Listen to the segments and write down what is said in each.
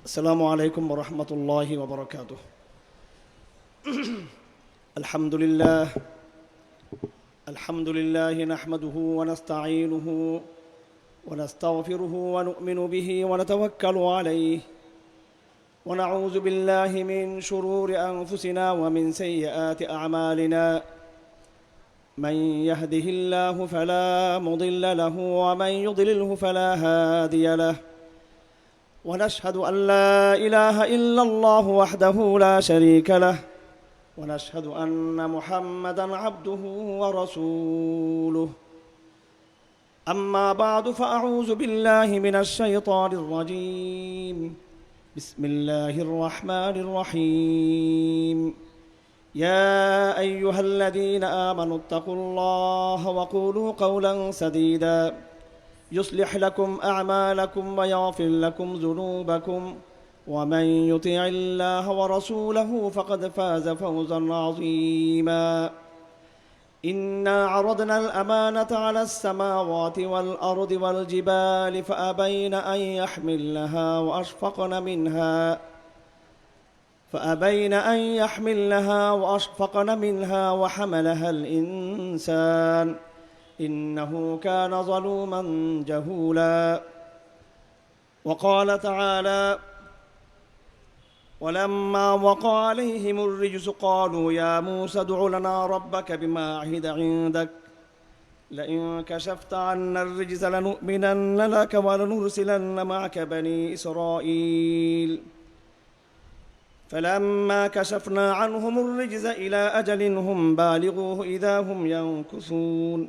السلام عليكم ورحمة الله وبركاته. الحمد لله نحمده ونستعينه ونستغفره ونؤمن به ونتوكل عليه ونعوذ بالله من شرور أنفسنا ومن سيئات أعمالنا. من يهده الله فلا مضل له ومن يضلله فلا هادي له. ونشهد أن لا إله إلا الله وحده لا شريك له ونشهد أن محمدًا عبده ورسوله. أما بعد فأعوذ بالله من الشيطان الرجيم. بسم الله الرحمن الرحيم. يا أيها الذين آمنوا اتقوا الله وقولوا قولا سديدا يصلح لكم أعمالكم ويغفر لكم ذنوبكم ومن يطع الله ورسوله فقد فاز فوزا عظيما. إنا عرضنا الأمانة على السماوات والأرض والجبال فأبين أن يحملنها وأشفقن منها وحملها الإنسان إنه كان ظلوما جهولا. وقال تعالى: ولما وقع عليهم الرجس قالوا يا موسى ادع لنا ربك بما عهد عندك لئن كشفت عنا الرجز لنؤمنن لك ولنرسلن معك بني إسرائيل. فلما كشفنا عنهم الرجز إلى أجل هم بالغوه إذا هم ينكثون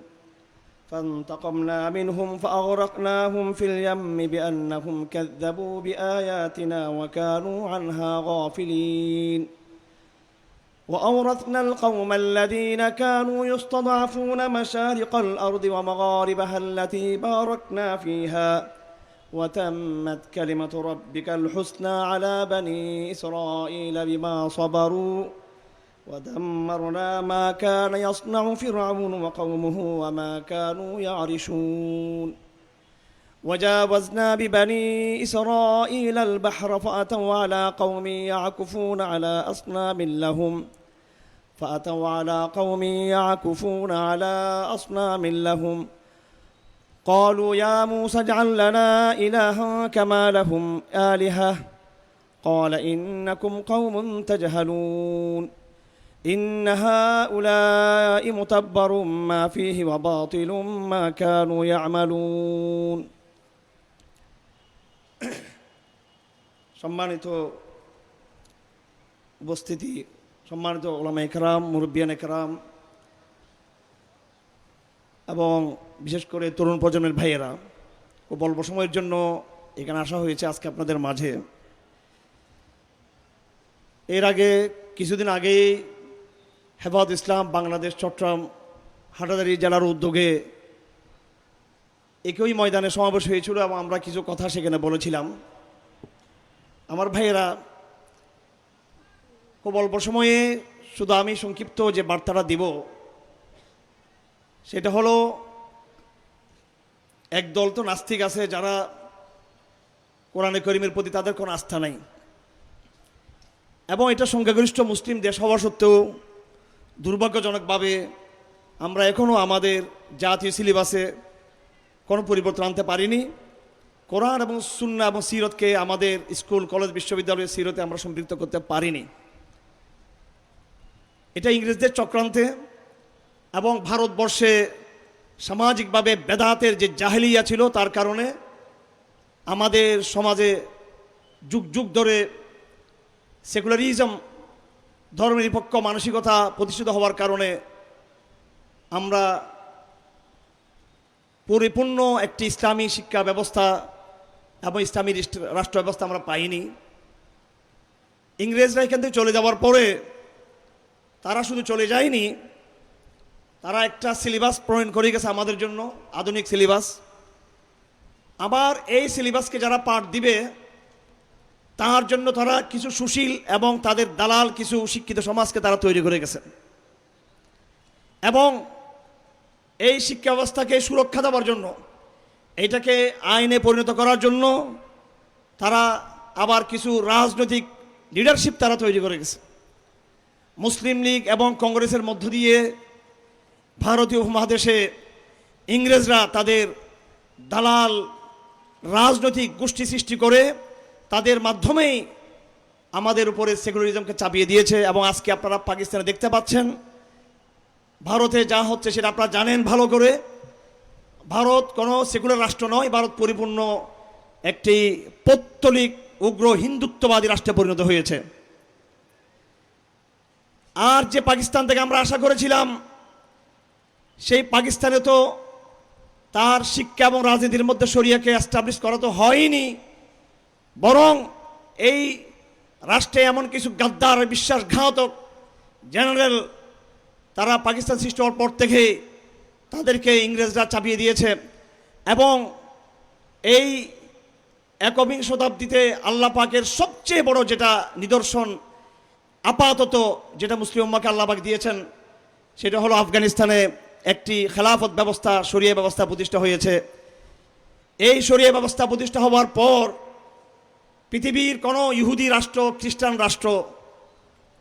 فانتقمنا منهم فأغرقناهم في اليم بأنهم كذبوا بآياتنا وكانوا عنها غافلين. وأورثنا القوم الذين كانوا يستضعفون مشارق الأرض ومغاربها التي باركنا فيها وتمت كلمة ربك الحسنى على بني إسرائيل بما صبروا ودمرنا ما كان يصنع فرعون وقومه وما كانوا يعرشون. وجاوزنا ببني إسرائيل البحر فأتوا على قوم يعكفون على أصنام لهم قالوا يا موسى اجعل لنا إلها كما لهم آلهة قال إنكم قوم تجهلون إن هؤلاء متبر ما فيه وباطل ما كانوا يعملون. সম্মানিত উপস্থিতি, সম্মানিত উলামায়ে কেরাম, মুরব্বিয়ানে কেরাম এবং বিশেষ করে তরুণ প্রজন্মের ভাইয়েরা, খুব অল্প সময়ের জন্য এখানে আসা হয়েছে আজকে আপনাদের মাঝে। এর আগে কিছুদিন আগেই হেফাজত ইসলাম বাংলাদেশ চট্টগ্রাম হাটাজারি জেলার উদ্যোগে একই ময়দানে সমাবেশ হয়েছিল এবং আমরা কিছু কথা সেখানে বলেছিলাম। আমার ভাইয়েরা, খুব অল্প সময়ে শুধু আমি সংক্ষিপ্ত যে বার্তাটা দিব সেটা হলো, একদল তো নাস্তিক আছে যারা কোরআনে করিমের প্রতি তাদের কোনো আস্থা নাই এবং এটা সংখ্যাগরিষ্ঠ মুসলিম দেশ হওয়া সত্ত্বেও দুর্ভাগ্যজনকভাবে আমরা এখনও আমাদের জাতীয় সিলেবাসে কোনো পরিবর্তন আনতে পারিনি। কোরআন এবং সুন্নাহ এবং সিরতকে আমাদের স্কুল, কলেজ, বিশ্ববিদ্যালয়ের সিরতে আমরা সম্পৃক্ত করতে পারিনি। এটা ইংরেজদের চক্রান্তে এবং ভারতবর্ষে সামাজিকভাবে বেদাতের যে জাহেলিয়া ছিল তার কারণে আমাদের সমাজে যুগ যুগ ধরে সেকুলারিজম, ধর্মনিরপেক্ষ মানসিকতা প্রতিষ্ঠিত হওয়ার কারণে আমরা পরিপূর্ণ একটি ইসলামী শিক্ষা ব্যবস্থা এবং ইসলামী রাষ্ট্র ব্যবস্থা আমরা পাইনি। ইংরেজরা এখান থেকে চলে যাওয়ার পরে তারা শুধু চলে যায়নি, তারা একটা সিলেবাস প্রণয়ন করে গেছে আমাদের জন্য, আধুনিক সিলেবাস। আবার এই সিলেবাসকে যারা পাঠ দিবে তার জন্য তারা কিছু সুশীল এবং তাদের দালাল কিছু শিক্ষিত সমাজকে তারা তৈরি করে গেছে এবং এই শিক্ষা ব্যবস্থাকে সুরক্ষা দেওয়ার জন্য এটাকে আইনে পরিণত করার জন্য তারা আবার কিছু রাজনৈতিক লিডারশিপ তারা তৈরি করে গেছে। মুসলিম লীগ এবং কংগ্রেসের মধ্য দিয়ে ভারতীয় উপমহাদেশে ইংরেজরা তাদের দালাল রাজনৈতিক গোষ্ঠী সৃষ্টি করে তাদের মাধ্যমেই আমাদের উপরে সেকুলারিজমকে চাপিয়ে দিয়েছে। এবং আজকে আপনারা পাকিস্তানে দেখতে পাচ্ছেন ভারতে যা হচ্ছে সেটা আপনারা জানেন ভালো করে। ভারত কোনো সেকুলার রাষ্ট্র নয়, ভারত পরিপূর্ণ একটি পৌত্তলিক উগ্র হিন্দুত্ববাদী রাষ্ট্রে পরিণত হয়েছে। আর যে পাকিস্তান থেকে আমরা আশা করেছিলাম, সেই পাকিস্তানে তো তার শিক্ষা এবং রাজনীতির মধ্যে শরিয়াকে এস্টাবলিশ করা তো হয়নি, বরং এই রাষ্ট্রে এমন কিছু গাদ্দার বিশ্বাসঘাতক জেনারেল তারা পাকিস্তান সৃষ্টি হওয়ার পর থেকে তাদেরকে ইংরেজরা চাপিয়ে দিয়েছে। এবং এই একবিংশ শতাব্দীতে আল্লাহ পাকের সবচেয়ে বড় যেটা নিদর্শন আপাতত যেটা মুসলিম উম্মাহকে আল্লাহ পাক দিয়েছেন, সেটা হলো আফগানিস্তানে একটি খেলাফত ব্যবস্থা, শরিয়া ব্যবস্থা প্রতিষ্ঠা হয়েছে। এই শরিয়া ব্যবস্থা প্রতিষ্ঠা হওয়ার পর পৃথিবীর কোনো ইহুদি রাষ্ট্র, খ্রিস্টান রাষ্ট্র,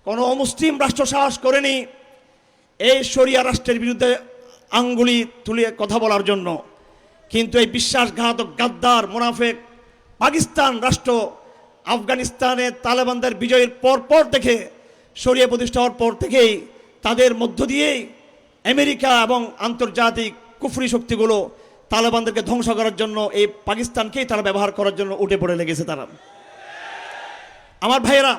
কোনো অমুসলিম রাষ্ট্র সাহস করেনি এই শরিয়া রাষ্ট্রের বিরুদ্ধে আঙ্গুলি তুলে কথা বলার জন্য। কিন্তু এই বিশ্বাসঘাতক গাদ্দার মুনাফেক পাকিস্তান রাষ্ট্র আফগানিস্তানে তালেবানদের বিজয়ের পর থেকে শরিয়া প্রতিষ্ঠা হওয়ার পর থেকেই তাদের মধ্য দিয়েই আমেরিকা এবং আন্তর্জাতিক কুফরি শক্তিগুলো তালেবানদেরকে ধ্বংস করার জন্য এই পাকিস্তানকেই তারা ব্যবহার করার জন্য উঠে পড়ে লেগেছে তারা। আমার ভাইয়েরা,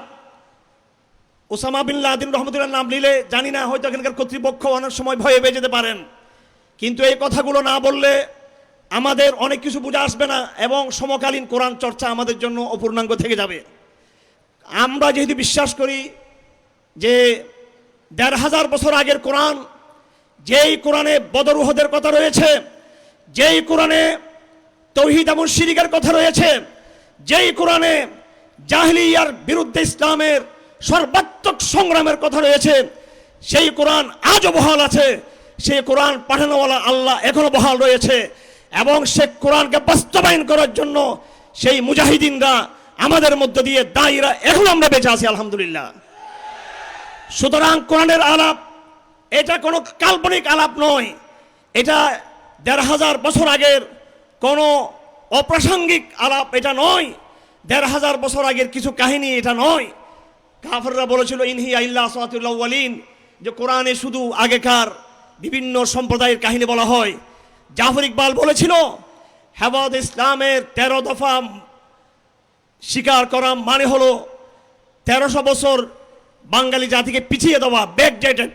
ওসামা বিন লাদেন রহমতুল্লাহ নাম নিলে জানি না হয়তো এখানকার কর্তৃপক্ষ অনেক সময় ভয়ে পেয়ে যেতে পারেন, কিন্তু এই কথাগুলো না বললে আমাদের অনেক কিছু বুঝে আসবে না এবং সমকালীন কোরআন চর্চা আমাদের জন্য অপূর্ণাঙ্গ থেকে যাবে। আমরা যেহেতু বিশ্বাস করি যে ১৫০০ বছর আগের কোরআন, যেই কোরআনে বদর উহুদের কথা রয়েছে, যেই কোরআনে তৌহিদ এবং শিরকের কথা রয়েছে, যেই কোরআনে জাহেলিয়ার বিরুদ্ধে ইসলামের সর্বাত্মক সংগ্রামের কথা রয়েছে, সেই কোরআন আজও বহাল আছে। সেই কোরআন পাঠানোওয়ালা আল্লাহ এখনো বহাল রয়েছে এবং সে কোরআনকে বাস্তবায়ন করার জন্য সেই মুজাহিদিনরা আমাদের মধ্য দিয়ে দায়ীরা এখন আমরা বেঁচে আছি আলহামদুলিল্লাহ। সুতরাং কোরআনের আলাপ এটা কোনো কাল্পনিক আলাপ নয়, এটা ১৫০০ বছর আগের কোনো অপ্রাসঙ্গিক আলাপ এটা নয়, ১৫০০ বছর আগের কিছু কাহিনী এটা নয়। কাফেররা বলেছিল ইনহিয়া ইল্লা আসাতিউল আউয়ালিন, যে কোরআনে শুধু আগেকার বিভিন্ন সম্প্রদায়ের কাহিনী বলা হয়। জাফর ইকবাল বলেছিল হেফাজত ইসলামের ১৩ দফা স্বীকার করা মানে হলো ১৩০০ বছর বাঙালি জাতিকে পিছিয়ে দেওয়া, ব্যাকডেটেড।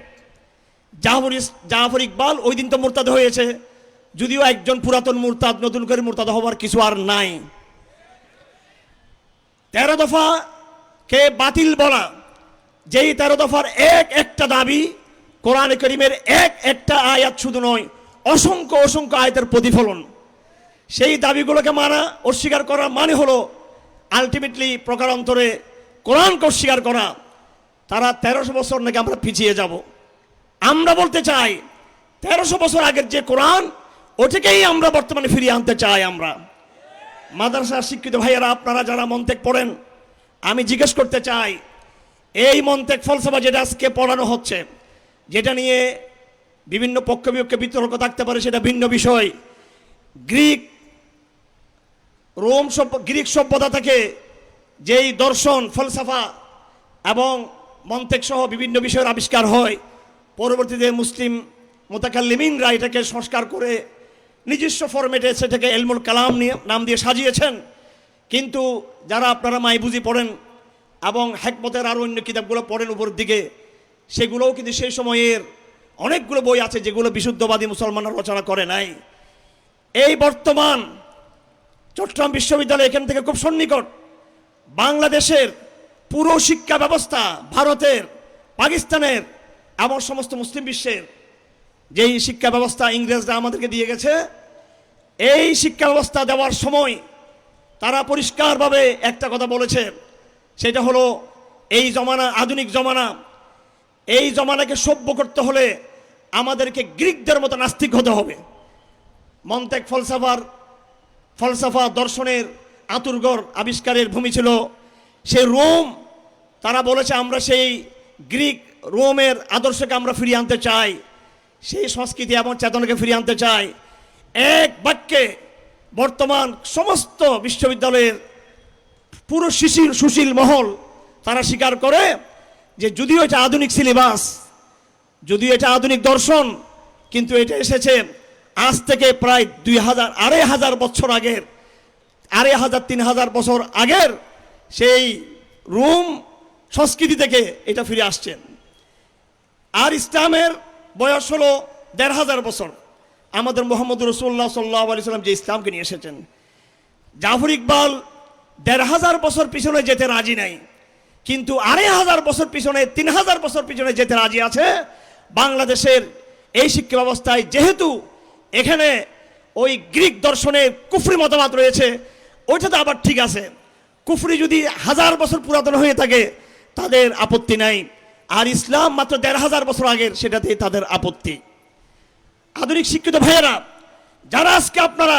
জাফর ইকবাল ওই দিন তো মুরতাদ হয়েছে, যদিও একজন পুরাতন মুরতাদ, নতুন করে মুরতাদ হওয়ার কিছু আর নাই। ১৩ দফাকে বাতিল বলা, যেই ১৩ দফার একটা দাবি কোরআনে কারীমের একটা আয়াত শুধু নয়, অসংখ্য অসংখ্য আয়াতের প্রতিফলন। সেই দাবিগুলোকে মানা, অস্বীকার করা মানে হলো আলটিমেটলি প্রকারান্তরে কোরআনকে অস্বীকার করা। তারা ১৩০০ বছর নাকি আমরা পিছিয়ে যাব। আমরা বলতে চাই ১৩০০ বছর আগের যে কোরআন, ওটাকেই আমরা বর্তমানে ফিরিয়ে আনতে চাই। আমরা মাদ্রাসার শিক্ষিত ভাইয়েরা, আপনারা যারা মন্তেক পড়েন, আমি জিজ্ঞেস করতে চাই, এই মন্তেক ফলসফা যেটা আজকে পড়ানো হচ্ছে, যেটা নিয়ে বিভিন্ন পক্ষ বিপক্ষে বিতর্ক থাকতে পারে, সেটা ভিন্ন বিষয়। গ্রিক সভ্যতা থেকে যেই দর্শন, ফলসফা এবং মন্তেক সহ বিভিন্ন বিষয়ের আবিষ্কার হয়, পরবর্তীতে মুসলিম মুতাকাল্লিমিনরা এটাকে সংস্কার করে নিজস্ব ফরম্যাটে সেটাকে এলমুল কালাম নিয়ে নাম দিয়ে সাজিয়েছেন। কিন্তু যারা আপনারা মাইবুজি পড়েন এবং হেকমতের আরও অন্য কিতাবগুলো পড়েন উপর দিকে, সেগুলোও কিন্তু সেই সময়ের অনেকগুলো বই আছে যেগুলো বিশুদ্ধবাদী মুসলমানরা রচনা করে নাই। এই বর্তমান চট্টগ্রাম বিশ্ববিদ্যালয় এখান থেকে খুব সন্নিকট, বাংলাদেশের পুরো শিক্ষা ব্যবস্থা, ভারতের, পাকিস্তানের এবং সমস্ত মুসলিম বিশ্বের যেই শিক্ষা ব্যবস্থা ইংরেজরা আমাদেরকে দিয়ে গেছে, এই শিক্ষা ব্যবস্থা দেওয়ার সময় তারা পরিষ্কারভাবে একটা কথা বলেছে, সেটা হলো এই জমানা আধুনিক জমানা, এই জমানাকে সভ্য করতে হলে আমাদেরকে গ্রিকদের মতো নাস্তিক হতে হবে। মন্তেক ফলসফার ফলসাফা দর্শনের আতুরঘর আবিষ্কারের ভূমি ছিল। সেই রোম, তারা বলেছে আমরা সেই গ্রিক রোমের আদর্শকে আমরা ফিরিয়ে আনতে চাই, সেই সংস্কৃতি এবং চেতনাকে ফিরিয়ে আনতে চাই। এক বাক্যে বর্তমান সমস্ত বিশ্ববিদ্যালয়ের পুরো সুশীল মহল তারা স্বীকার করে যে যদিও এটা আধুনিক সিলেবাস, যদিও এটা আধুনিক দর্শন, কিন্তু এটা এসেছে আজ থেকে প্রায় 2500 বছর আগের, 2500-3000 বছর আগের সেই রোম সংস্কৃতি থেকে এটা ফিরে আসছে। আর ইসলামের বয়স হলো 1500 বছর। আমাদের মোহাম্মদ রসুল্লাহ সাল্লাল্লাহু আলাইহি সাল্লাম যে ইসলামকে নিয়ে এসেছেন, জাফর ইকবাল 1500 বছর পিছনে যেতে রাজি নাই, কিন্তু 2500 বছর পিছনে, 3000 বছর পিছনে যেতে রাজি আছে। বাংলাদেশের এই শিক্ষা ব্যবস্থায় যেহেতু এখানে ওই গ্রিক দর্শনের কুফরি মতবাদ রয়েছে, ওইটা তো আবার ঠিক আছে। কুফরি যদি 1000 বছর পুরাতন হয়ে থাকে তাদের আপত্তি নাই, আর ইসলাম মাত্র 1500 বছর আগের, সেটাতে তাদের আপত্তি। আধুনিক শিক্ষিত ভাইয়েরা, যারা আজকে আপনারা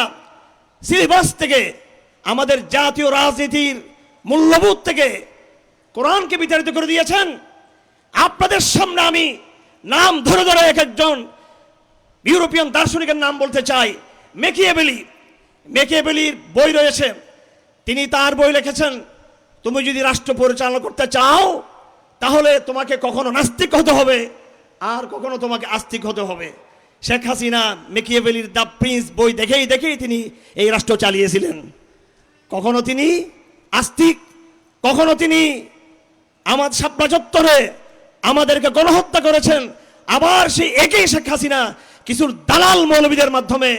সিলেবাস থেকে, আমাদের জাতীয় রাজনীতির মূল্যবোধ থেকে কোরআনকে বিতাড়িত করে দিয়েছেন, আপনাদের সামনে আমি নাম ধরে ধরে এক একজন ইউরোপিয়ান দার্শনিকের নাম বলতে চাই। মেকিয়াভেলির বই রয়েছে, তিনি তার বই লিখেছেন, তুমি যদি রাষ্ট্র পরিচালনা করতে চাও তাহলে তোমাকে কখনো নাস্তিক হতে হবে, আর কখনো তোমাকে আস্তিক হতে হবে। শেখ হাসিনা মেকিয়াভেলির দ্য প্রিন্স বই দেখেই তিনি এই রাষ্ট্র চালিয়েছিলেন। কখনো তিনি আস্তিক, কখনো তিনি আমার শাপলা চত্বরে আমাদেরকে গণহত্যা করেছেন। আবার সেই একই শেখ হাসিনা কিছু দালাল মৌলবীদের মাধ্যমে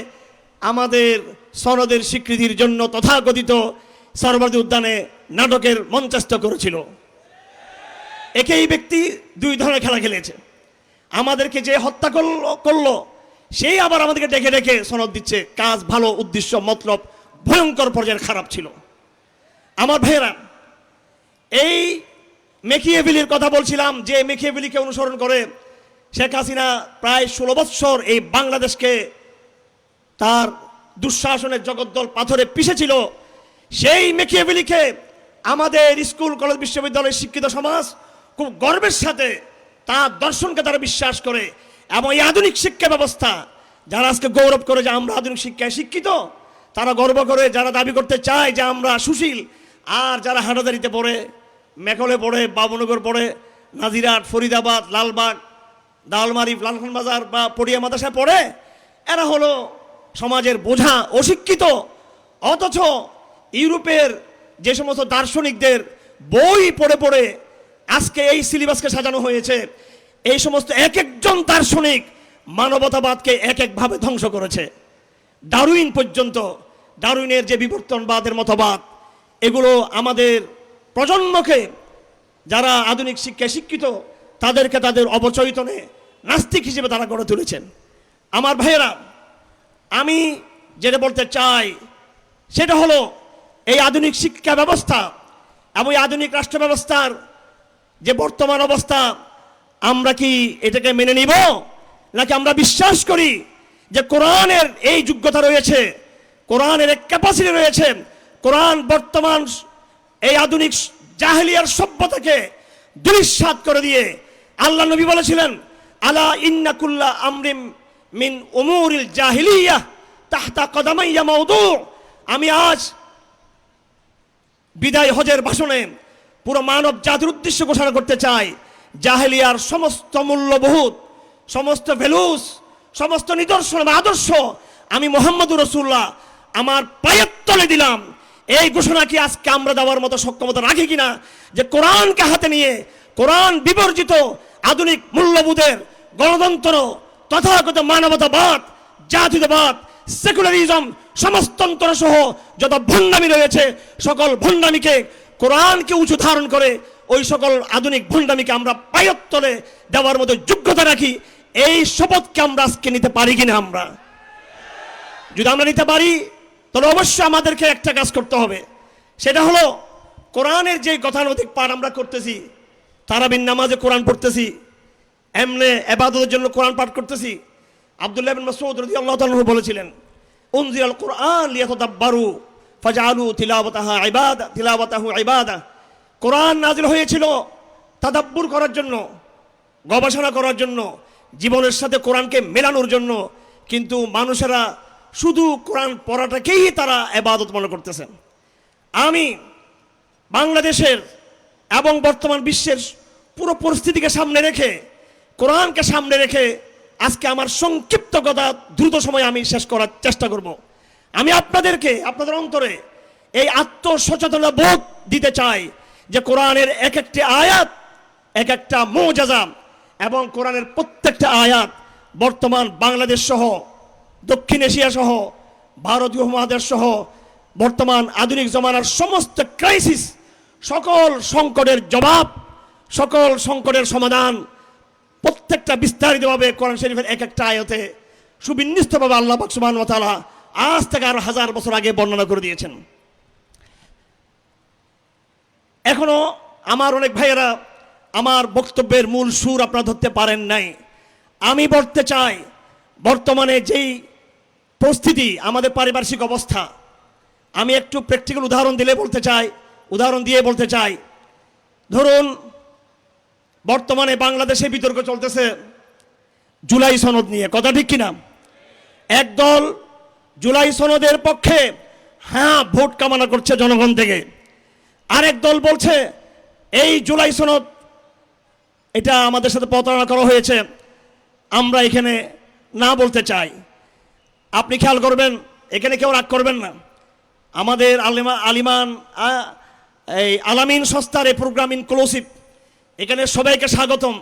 আমাদের সনদের স্বীকৃতির জন্য তথাকথিত সরবরাহ উদ্যানে নাটকের মঞ্চস্থ করেছিল। একই ব্যক্তি দুই ধরনের খেলা খেলেছে। আমাদেরকে যে হত্যা করলো সেই আবার আমাদেরকে ডেকে ডেকে সনদ দিচ্ছে। কাজ ভালো, উদ্দেশ্য মতলব ভয়ঙ্কর পর্যায়ের খারাপ ছিল। আমার ভাইয়েরা, এই মেকিয়াভেলির কথা বলছিলাম, যে মেকিয়াভেলিকে অনুসরণ করে শেখ হাসিনা প্রায় 16 বৎসর এই বাংলাদেশকে তার দুঃশাসনের জগদ্দল পাথরে পিষেছিল। সেই মেকিয়াভেলিকে আমাদের স্কুল, কলেজ, বিশ্ববিদ্যালয়ের শিক্ষিত সমাজ খুব গর্বের সাথে তার দর্শনকে তারা বিশ্বাস করে। এবং এই আধুনিক শিক্ষা ব্যবস্থা, যারা আজকে গৌরব করে যে আমরা আধুনিক শিক্ষায় শিক্ষিত, তারা গর্ব করে, যারা দাবি করতে চায় যে আমরা সুশীল, আর যারা হাটাদারিতে পড়ে, মেকলে পড়ে, বাবুনগর পড়ে, নাজিরাট, ফরিদাবাদ, লালবাগ, দালমারি, লালখান বাজার বা পড়িয়া মাদ্রাসায় পড়ে, এরা হলো সমাজের বোঝা, অশিক্ষিত। অথচ ইউরোপের যে সমস্ত দার্শনিকদের বই পড়ে পড়ে আজকে এই সিলেবাসকে সাজানো হয়েছে, এই সমস্ত এক একজন দার্শনিক মানবতাবাদকে এক একভাবে ধ্বংস করেছে। ডারউইন পর্যন্ত, ডারউইনের যে বিবর্তনবাদের মতবাদ, এগুলো আমাদের প্রজন্মকে, যারা আধুনিক শিক্ষায় শিক্ষিত, তাদেরকে তাদের অবচেতনে নাস্তিক হিসেবে তারা গড়ে তুলেছেন। আমার ভাইয়েরা, আমি যেটা বলতে চাই সেটা হলো এই আধুনিক শিক্ষা ব্যবস্থা এবং এই আধুনিক রাষ্ট্র ব্যবস্থার যে বর্তমান অবস্থা, আমরা কি এটাকে মেনে নিব, নাকি আমরা বিশ্বাস করি যে কোরআনের এই যোগ্যতা রয়েছে, কোরআনের এক ক্যাপাসিটি রয়েছে, কোরআন বর্তমান এই আধুনিক জাহেলিয়ার সভ্যতাকে দুলিশাত করে দিয়ে, আল্লাহ নবী বলেছিলেন, আলা ইন্না কুল্লা আমরিম মিন উমুরিল জাহিলিয়াহ তাহতা কদামাইয়া মাউদু। আমি আজ বিদায় হজের ভাষণে পুরো মানব জাতির উদ্দেশ্য ঘোষণা করতে চাই, জাহেলিয়ার সমস্ত মূল্যবোধ, সমস্ত ভ্যালুস, সমস্ত নিদর্শন আদর্শ আমি মুহাম্মদুর রাসূলুল্লাহ আমার পায়ের তলে দিলাম। এই ঘোষণা কি আজকে আমরা দেওয়ার মতো সক্ষমতা রাখি কিনা, যে কোরআনকে হাতে নিয়ে কোরআন বিবর্জিত আধুনিক মূল্যবোধের গণতন্ত্র, তথাগত মানবতাবাদ, জাতীয়তাবাদ, সেকুলারিজম, সমাজতন্ত্র সহ যত ভণ্ডামি রয়েছে, সকল ভণ্ডামিকে কোরআনকে উঁচু ধারণ করে ওই সকল আধুনিক ভণ্ডামিকে আমরা পায়ের তলে দেওয়ার মতো যোগ্যতা রাখি। এই শপথকে আমরা আজকে নিতে পারি কিনা? আমরা যদি আমরা নিতে পারি, তাহলে অবশ্যই আমাদেরকে একটা কাজ করতে হবে, সেটা হলো কোরআনের যে গতানুগতিক পাঠ আমরা করতেছি, তারাবির নামাজে কোরআন পড়তেছি, এমনে ইবাদতের জন্য কোরআন পাঠ করতেছি। আব্দুল্লাহ ইবনে মাসউদ রাদিয়াল্লাহু তাআলা বলেছিলেন, উনজিলাল কুরআন লিয়াতাদাব্বারু ফাজআলু তিলাওয়াতাহু ইবাদা। কোরআন নাজিল হয়েছিল তাদাব্বুর করার জন্য, গবেষণা করার জন্য, জীবনের সাথে কোরআনকে মেলানোর জন্য। কিন্তু মানুষেরা শুধু কোরআন পড়াটাকেই তারা ইবাদত মনে করতেছেন। আমি বাংলাদেশের এবং বর্তমান বিশ্বের পুরো পরিস্থিতিকে সামনে রেখে, কোরআনকে সামনে রেখে আজকে আমার সংক্ষিপ্ত কথা দ্রুত সময়ে আমি শেষ করার চেষ্টা করব। আমি আপনাদেরকে, আপনাদের অন্তরে এই আত্মসচেতনতা বোধ দিতে চাই যে কোরআনের এক একটি আয়াত এক একটা মুআজিজা, এবং কোরআনের প্রত্যেকটা আয়াত বর্তমান বাংলাদেশ সহ, দক্ষিণ এশিয়া সহ, ভারতীয় মহাদেশ সহ বর্তমান আধুনিক জমানার সমস্ত ক্রাইসিস, সকল সংকটের জবাব, সকল সংকটের সমাধান প্রত্যেকটা বিস্তারিতভাবে কোরআন শরীফের এক একটা আয়াতে সুবিন্যস্তভাবে আল্লাহ পাক সুবহানাহু ওয়া তাআলা আজ থেকে আরো 1000 বছর আগে বর্ণনা করে দিয়েছেন। এখনো আমার অনেক ভাইয়েরা আমার বক্তব্যের মূল সুর আপনারা ধরতে পারেন নাই। আমি বলতে চাই, বর্তমানে যেই পরিস্থিতি, আমাদের পারিপার্শ্বিক অবস্থা, আমি একটু প্র্যাকটিক্যাল উদাহরণ দিয়ে বলতে চাই। ধরুন, বর্তমানে বাংলাদেশে বিতর্ক চলতেছে জুলাই সনদ নিয়ে, কথা ঠিক কিনা? একদল জুলাই সনদের পক্ষে ভোট কামনা করছে জনগণ থেকে, আরেক দল বলছে এই জুলাই সনদ এটা আমাদের সাথে প্রতারণা করা হয়েছে, আমরা এখানে না বলতে চাই। আপনি খেয়াল করবেন, এখানে কেউ রাগ করবেন না, আমাদের আলামিন সংস্থার এই প্রোগ্রাম ইনক্লুসিভ, এখানে সবাইকে স্বাগতম।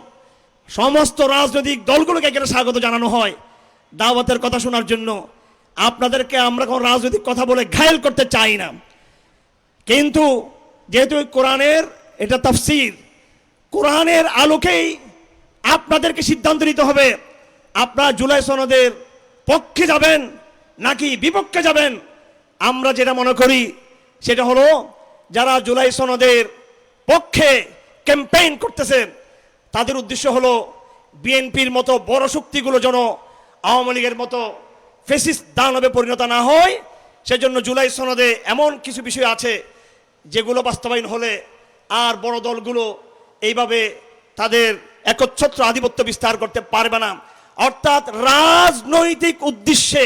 সমস্ত রাজনৈতিক দলগুলোকে এখানে স্বাগত জানানো হয় দাওয়াতের কথা শোনার জন্য। আপনাদেরকে আমরা কোনো রাজনৈতিক কথা বলে ঘায়েল করতে চাই না, কিন্তু যেহেতু কোরআনের এটা তাফসীর, কোরআনের আলোকেই আপনাদেরকে সিদ্ধান্ত নিতে হবে আপনারা জুলাই সনদের পক্ষে যাবেন নাকি বিপক্ষে যাবেন। আমরা যেটা মনে করি সেটা হলো, যারা জুলাই সনদের পক্ষে ক্যাম্পেইন করতেছে তাদের উদ্দেশ্য হলো বিএনপির মতো বড় শক্তিগুলো যেন আওয়ামী লীগের মতো ফ্যাসিস্ট দানবে পরিণত না হয়। সেজন্য জুলাই সনদে এমন কিছু বিষয় আছে যেগুলো বাস্তবায়ন হলে আর বড় দলগুলো এইভাবে তাদের একচ্ছত্র আধিপত্য বিস্তার করতে পারবে না। অর্থাৎ রাজনৈতিক উদ্দেশ্যে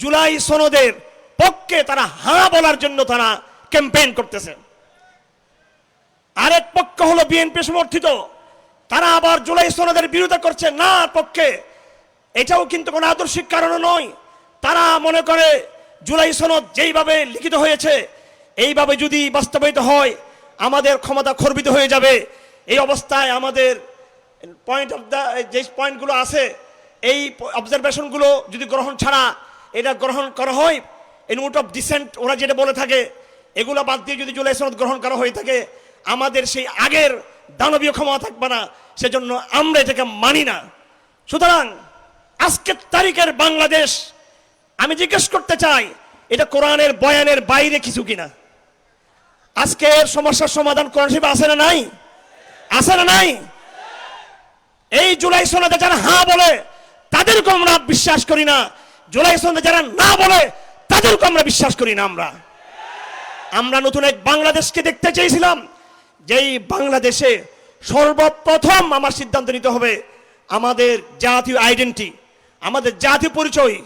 জুলাই সনদের পক্ষে তারা বলার জন্য তারা ক্যাম্পেইন করতেছে। আরেক পক্ষ হলো বিএনপি সমর্থিত, তারা আবার জুলাই সনদের বিরোধিতা করছে না পক্ষে। এটাও কিন্তু কোনো আদর্শিক কারণ নয়। তারা মনে করে জুলাই সনদ যেইভাবে লিখিত হয়েছে এইভাবে যদি বাস্তবায়িত হয় আমাদের ক্ষমতা খর্বিত হয়ে যাবে। এই অবস্থায় আমাদের যে পয়েন্টগুলো আছে, এই অবজারভেশনগুলো যদি এটা গ্রহণ করা হয়, ইন নোট অফ ডিসেন্ট ওরা যেটা বলে থাকে, এগুলো বাদ দিয়ে যদি জুলাই সনদ গ্রহণ করা হয়ে থাকে আমাদের সেই আগের দানবীয় ক্ষমতা থাকবে না। সেজন্য আমরা এটাকে মানি না। সুতরাং আজকের তারিখের বাংলাদেশ, আমি জিজ্ঞেস করতে চাই, এটা কোরআনের বয়ানের বাইরে কিছু কিনা? আজকের সমস্যার সমাধান কোরআন শরীফে আছে না নাই? আছে না নাই? এই জুলাই সনদে যারা বলে তাদেরকে আমরা বিশ্বাস করি না, জুলাই সনদে যারা না বলে তাদেরকে আমরা বিশ্বাস করি না। আমরা নতুন এক বাংলাদেশকে দেখতে চেয়েছিলাম, যেই বাংলাদেশে সর্বপ্রথম আমার সিদ্ধান্ত নিতে হবে আমাদের জাতীয় আইডেন্টিটি, আমাদের জাতীয় পরিচয়।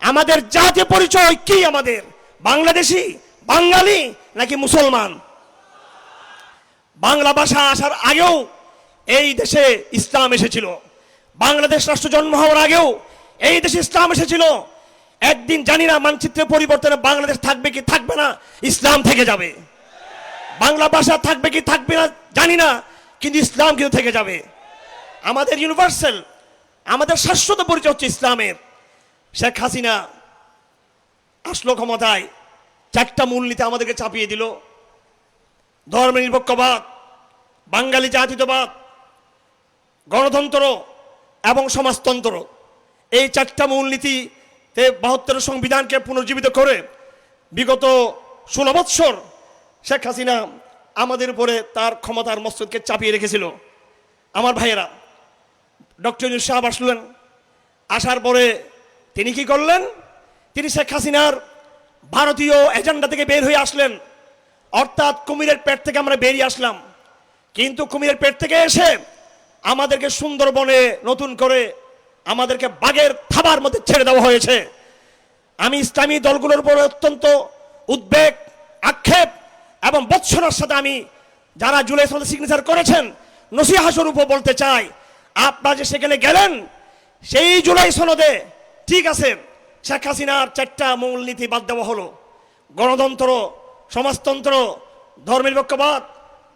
আমাদের জাতীয় পরিচয় কি? আমাদের বাংলাদেশি, বাঙালি নাকি মুসলমান? বাংলা ভাষা আসার আগেও এই দেশে ইসলাম এসেছিল। বাংলাদেশ রাষ্ট্র জন্ম হওয়ার আগেও এই দেশে ইসলাম এসেছিল। একদিন জানি না মানচিত্রের পরিবর্তনে বাংলাদেশ থাকবে কি থাকবে না, ইসলাম থেকে যাবে। বাংলা ভাষা থাকবে কি থাকবে না জানি না, কিন্তু ইসলাম কিন্তু থেকে যাবে। আমাদের ইউনিভার্সাল, আমাদের শাশ্বত পরিচয় হচ্ছে ইসলামের। শেখ হাসিনা আসলো ক্ষমতায়, 4টা মূলনীতি আমাদেরকে চাপিয়ে দিল: ধর্মনিরপেক্ষবাদ, বাঙালি জাতীয়তাবাদ, গণতন্ত্র এবং সমাজতন্ত্র। এই 4টা মূলনীতিতে 72 সংবিধানকে পুনর্জীবিত করে বিগত 16 বৎসর শেখ হাসিনা আমাদের উপরে তার ক্ষমতার মস্তকে চাপিয়ে রেখেছিল। আমার ভাইয়েরা, ডক্টর ইউনূস সাহেব আসলেন, আসার পরে তিনি কি করলেন? তিনি শেখ হাসিনার ভারতীয় এজেন্ডা থেকে বের হয়ে আসলেন, অর্থাৎ কুমিরের পেট থেকে আমরা বেরিয়ে আসলাম। কিন্তু কুমিরের পেট থেকে এসে আমাদেরকে সুন্দরবনে নতুন করে আমাদেরকে বাঘের থাবার মধ্যে ছেড়ে দেওয়া হয়েছে। আমি ইসলামী দলগুলোর উপর অত্যন্ত উদ্বেগ, আক্ষেপ এবং বৎসনার সাথে আমি যারা জুলাই সনদে সিগনেচার করেছেন নসিহা স্বরূপ বলতে চাই, আপনারা যে সেখানে গেলেন সেই জুলাই সনদে ঠিক আছে শেখ হাসিনার 4টা মূলনীতি বাদ দেওয়া হলো, গণতন্ত্র, সমাজতন্ত্র, ধর্মনিরপেক্ষবাদ,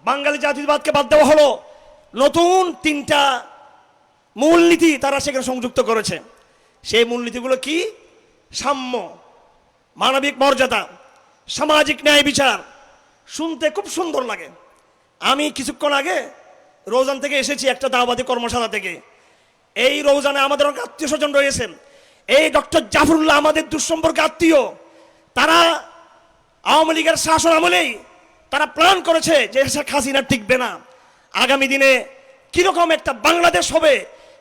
বাঙালি জাতীয়তাবাদকে বাদ দেওয়া হলো, নতুন 3টা মূলনীতি তারা সেখানে সংযুক্ত করেছে। সেই মূলনীতিগুলো কি? সাম্য, মানবিক মর্যাদা, সামাজিক ন্যায় বিচার। শুনতে খুব সুন্দর লাগে। আমি কিছুক্ষণ আগে রৌজান থেকে এসেছি, একটা দাওয়াতি কর্মশালা থেকে। এই রৌজানে আমাদের অনেক আত্মীয় স্বজন রয়েছেন। এই ডক্টর জাফরুল্লাহ আমাদের দুঃসম্পর্কে আত্মীয়। তারা আওয়ামী লীগের শাসন আমলেই তারা প্ল্যান করেছে যে শেখ হাসিনা টিকবে না, আগামী দিনে কিরকম একটা বাংলাদেশ হবে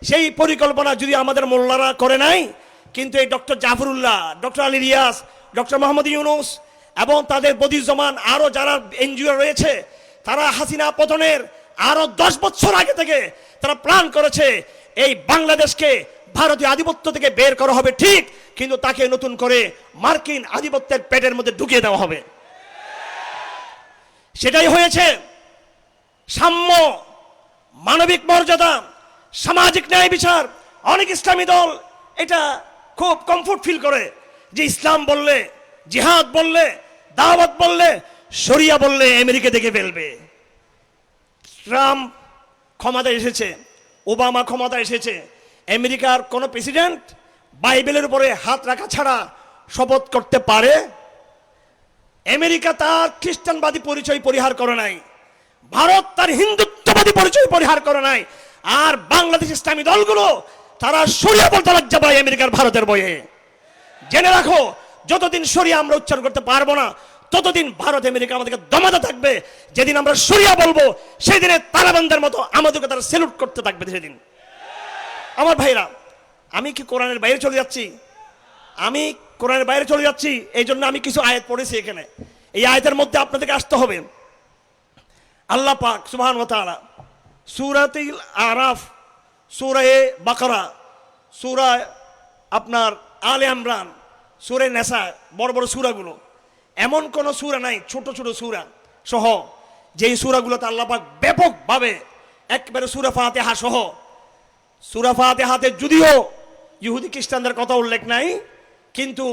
সেই পরিকল্পনা যদি আমাদের মোল্লারা করে নাই। কিন্তু এই doctor Zafrullah, doctor Ali Riaz, doctor Mohammad Yunus এবং তাদের বদিউজ্জামান আরো যারা এনজিও রয়েছে, তারা হাসিনা পতনের আরো 10 বছর আগে থেকে তারা প্ল্যান করেছে এই বাংলাদেশকে ভারতীয় আধিপত্য থেকে বের করা হবে ঠিক, কিন্তু তাকে নতুন করে মার্কিন আধিপত্যের পেটের মধ্যে ঢুকিয়ে দেওয়া হবে। সেটাই হয়েছে। সাম্য, মানবিক মর্যাদা, সামাজিক ন্যায় বিচার। অনেক ইসলামী দল এটা খুব কমফোর্ট ফিল করে যে ইসলাম বললে, জিহাদ বললে, দাওয়াত বললে, শরিয়া বললে আমেরিকা দেখে ফেলবে। ট্রাম্প ক্ষমতায় এসেছে, ওবামা ক্ষমতায় এসেছে, আমেরিকার কোন প্রেসিডেন্ট বাইবেলের উপরে হাত রাখা ছাড়া শপথ করতে পারে? আমেরিকা তার খ্রিস্টানবাদী পরিচয় পরিহার করে নাই, ভারত তার হিন্দুত্ববাদী পরিচয় পরিহার করে নাই, আর বাংলাদেশ ইসলামী দলগুলো তারা শরিয়া বলতে লজ্জা পায় আমেরিকার, ভারতের বয়ে। জেনে রাখো, যতদিন শরিয়া আমরা উচ্চারণ করতে পারবো না ততদিন ভারত আমেরিকা আমাদেরকে দমাতে থাকবে। যেদিন আমরা শরিয়া বলবো সেই দিনে তালেবানদের মতো আমাদেরকে তারা সেলুট করতে থাকবে সেদিন। আমার ভাইরা, আমি কি কোরআনের বাইরে চলে যাচ্ছি? আমি কোরআনের বাইরে চলে যাচ্ছি, এই জন্য আমি কিছু আয়াত পড়েছি এখানে। এই আয়াতের মধ্যে আপনাদেরকে আসতে হবে। আল্লাহ পাক সুবহান ওয়া তাআলা সূরাতুল আরাফ, সূরা বাকারা, সূরা আপনার আলে ইমরান, সূরা নেসা, বড় বড় সূরাগুলো, এমন কোন সূরা নাই ছোট ছোট সূরা সহ যেই সূরাগুলোতে আল্লাহ পাক ব্যাপকভাবে একবারে সূরা ফাতিহা সহ, সূরা ফাতিহাতে যদিও ইহুদি খ্রিস্টানদের কথা উল্লেখ নাই, কিন্তু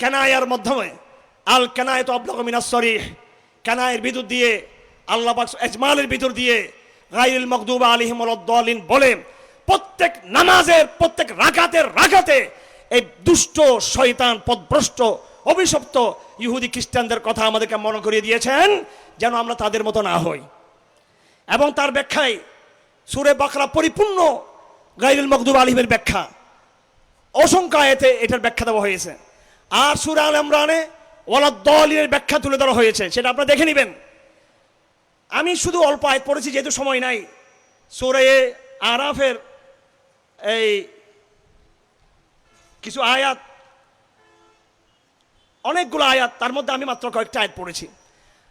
কানায়ার মাধ্যমে আল কানায়াতু আবলাগু মিনাস সরিহ, কানায়ের ভিতর দিয়ে আল্লাহ পাক ইজমালের ভিতর দিয়ে গায়রুল মাগদুব আলাইহিম ওয়ালাদ-দালিন বলে প্রত্যেক নামাজের প্রত্যেক রাকাতে এই দুষ্ট শয়তান পথভ্রষ্ট অভিশপ্ত ইহুদি খ্রিস্টানদের কথা আমাদেরকে মনে করিয়ে দিয়েছেন যেন আমরা তাদের মতো না হই। এবং তার ব্যাখ্যায় সূরা বাকারা পরিপূর্ণ গায়রুল মাগদুব আলাইহিমের ব্যাখ্যা, অসংখ্য আয়াতে এটার ব্যাখ্যা দেওয়া হয়েছে। আর সূরা আল ইমরানে ওয়ালাদ-দালিনের ব্যাখ্যা তুলে ধরা হয়েছে, সেটা আপনারা দেখে নেবেন। আমি শুধু অল্প আয়াত পড়েছি যেহেতু সময় নাই। সূরা আরাফের এই কিছু আয়াত, অনেকগুলো আয়াত, তার মধ্যে আমি মাত্র কয়েকটা আয়াত পড়েছি।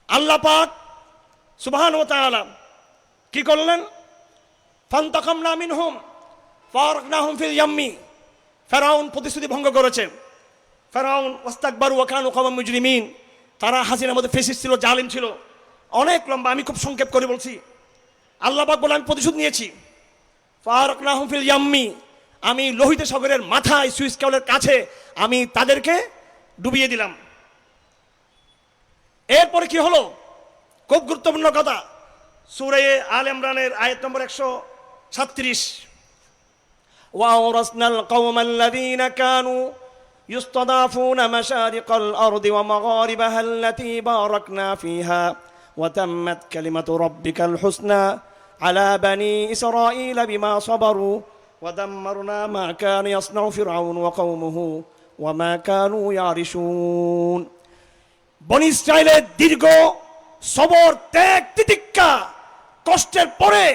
আল্লাহ পাক সুবহানাহু ওয়া তাআলা কি করলেন? ফান্তাকামনা মিনহুম ফারাকনাহুম ফিল ইয়াম্মি। ফেরাউন প্রতিশ্রুতি ভঙ্গ করেছে। ফেরাউন ওয়াস্তাকবারু ওয়া কানু কওমান মুজরিমিন। তারা হাসিনার মধ্যে ফেসিস্ট ছিল, জালিম ছিল। অনেক লম্বা, আমি খুব সংক্ষেপ করে বলছি। আল্লাহ পাক বলে আমি প্রতিশোধ নিয়েছি। ফারাকনাহুম ফিল ইয়াম্মি, আমি লোহিত সাগরের মাথায় সুইস ক্যানেলের কাছে আমি তাদেরকে ডুবিয়ে দিলাম। এরপরে কি হলো? খুব গুরুত্বপূর্ণ কথা, সূরা আলে ইমরানের আয়াত নম্বর 137, ওয়াওরাসনাল কওমাল্লাযীনা কানু ইস্তাদাফুনা মাশারিকাল আরদি ওয়া মাগারিবাহা আল্লাতী বারাকনা ফিহা ওয়া তাম্মাত কালিমাতু রাব্বিকাল হুসনা আলা বানি ইসরাঈলা বিমা সাবারু ওয়া দাম্মারনা মা কানা ইয়াসনাউ ফিরআউন ওয়া কওমুহু ওয়া মা কানু ইয়ারিশুন। বনি ইসরাঈলের দীর্ঘ সবর, ত্যাগ, তিতিক্ষা, কষ্টের পরে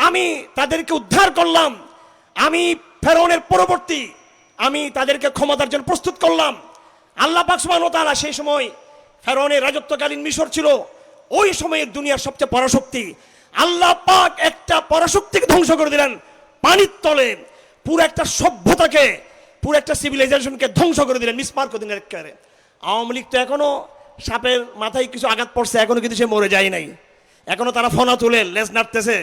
আমি তাদেরকে উদ্ধার করলাম। আমি ফেরাউনের পরবর্তী আমি তাদেরকে ক্ষমতার জন্য প্রস্তুত করলাম। আল্লাহ পাক সুবহানাহু ওয়া তাআলা সেই সময় ফেরাউনের রাজত্বকালীন মিশর ছিল ওই সময়ের দুনিয়ার সবচেয়ে পরাশক্তি। আল্লাহ পাক একটা পরাশক্তিকে ধ্বংস করে দিলেন পানির তলে, পুরো একটা সভ্যতাকে, পুরো একটা সিভিলাইজেশনকে ধ্বংস করে দিলেন, মিসমার করে দিলেন একেবারে। আওয়ামী লীগ তো এখনো সাপের মাথায় কিছু আঘাত পড়ছে, এখনো কিন্তু সে মরে যায় নাই, এখনো তারা ফনা তুলে লেজ নাড়তেছে,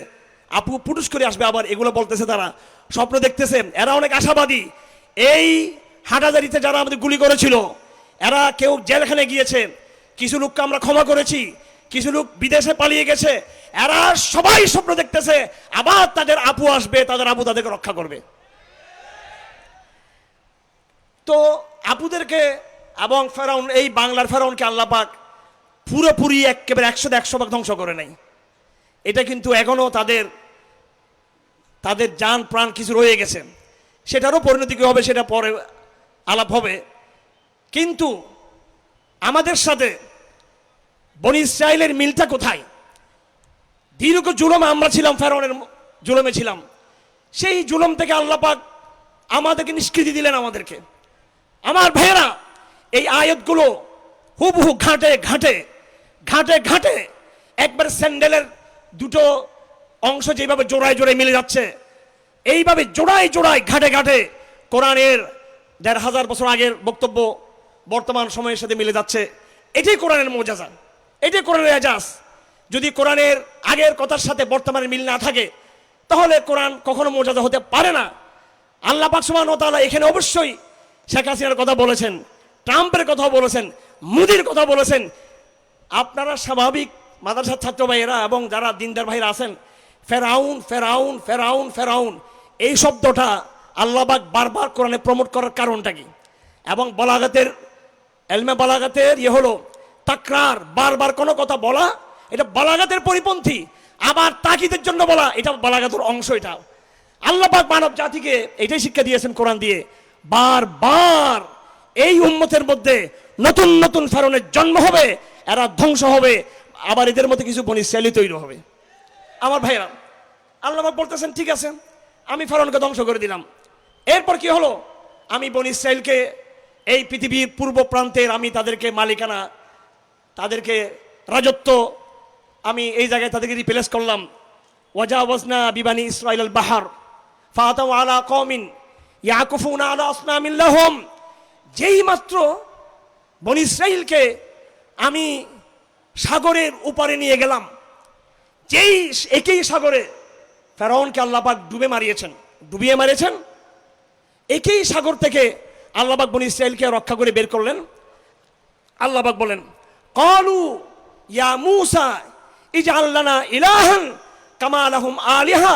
আপু পুটুস করে আসবে আবার এগুলো বলতেছে, তারা স্বপ্ন দেখতেছে, এরা অনেক আশাবাদী। এই হাটাজারিতে যারা আমাদের গুলি করেছিল এরা কেউ জেলখানে গিয়েছে, কিছু লোককে আমরা ক্ষমা করেছি, কিছু লোক বিদেশে পালিয়ে গেছে, এরা সবাই স্বপ্ন দেখতেছে আবার তাদের আপু আসবে, তাদের আপু তাদেরকে রক্ষা করবে। তো আপুদেরকে এবং ফেরাউন, এই বাংলার ফেরাউনকে আল্লাহ পাক পুরোপুরি একেবারে 100% ধ্বংস করে নাই। এটা কিন্তু এখনো তাদের তাদের জান প্রাণ কিছু রয়ে গেছে, সেটারও পরিণতি কি হবে সেটা পরে আলাপ হবে। কিন্তু আমাদের সাথে বনি ইসরাইলের মিলটা কোথায়? দীর্ঘ জুলুমে আমরা ছিলাম, ফেরাউনের জুলুমে ছিলাম, সেই জুলুম থেকে আল্লাহ পাক আমাদেরকে নিষ্কৃতি দিলেন আমাদেরকে। আমার ভাইয়েরা, এই আয়াতগুলো হুবহু ঘাটে ঘাটে ঘাটে ঘাটে একবার স্যান্ডেলের দুটো অংশ যেভাবে জোড়ায় জোড়ায় মিলে যাচ্ছে, এইভাবে জোড়ায় জোড়ায় ঘাটে ঘাটে কোরআনের 1500 বছর আগের বক্তব্য বর্তমান সময়ের সাথে মিলে যাচ্ছে। এটাই কোরআনের মুজিজা, এটাই কোরআনের এজাজ। যদি কোরআনের আগের কথার সাথে বর্তমানের মিল না থাকে তাহলে কোরআন কখনো মুজিজা হতে পারে না। আল্লাহ পাক সুবহানাহু ওয়া তাআলা এখানে অবশ্যই শেখ হাসিনার কথা বলেছেন, ট্রাম্পের কথা বলেছেন, মোদির কথা বলেছেন। আপনারা স্বাভাবিক মাদ্রাসার ছাত্র ভাইয়েরা এবং যারা দিনদার ভাইরা আছেন, ফেরাউন ফেরাউন ফেরাউন ফেরাউন এই শব্দটা আল্লাহ পাক বারবার কোরআনে প্রমোট করার কারণটা কি? এবং বলাগাতের এলমে বলাগাতের হলো তাকরার, বারবার কোনো কথা বলা, এটা বলাগাতের পরিপন্থী। আবার তাকিদের জন্য বলা, এটা বলাগাতের অংশ। এটা আল্লাহ পাক মানব জাতিকে এটাই শিক্ষা দিয়েছেন কোরআন দিয়ে। বারবার এই উম্মতের মধ্যে নতুন নতুন ফেরাউনের জন্ম হবে, এরা ধ্বংস হবে, আবার এদের মধ্যে কিছু বনি ইসরাইলি তৈরি হবে। আমার ভাইরা, আল্লাহ পাক বলতেছেন ঠিক আছে আমি ফেরাউনকে ধ্বংস করে দিলাম, এরপর কি হলো? আমি বনি ইসরাইলকে এই পৃথিবীর পূর্ব প্রান্তের আমি তাদেরকে মালিকানা, তাদেরকে রাজত্ব, আমি এই জায়গায় তাদেরকে রিপ্লেস করলাম। ওয়াজাওয়াজনা বিবানি ইসরাইল আল বাহার ফাতাউ আলা কওমিন ইয়াকুফুনা আলা আসনামিন লাহুম। যেই মাত্র বনি ইসরাইলকে আমি সাগরের উপরে নিয়ে গেলাম, যেই একই সাগরে ফেরাউনকে আল্লাহ পাক ডুবিয়ে মারিয়েছেন, একই সাগর থেকে আল্লাহ পাক বনি ইসরাইলকে রক্ষা করে বের করলেন। আল্লাহ পাক বলেন ক্বালু ইয়া মূসা ইজআল লানা ইলাহান কামা লাহুম আলিহা।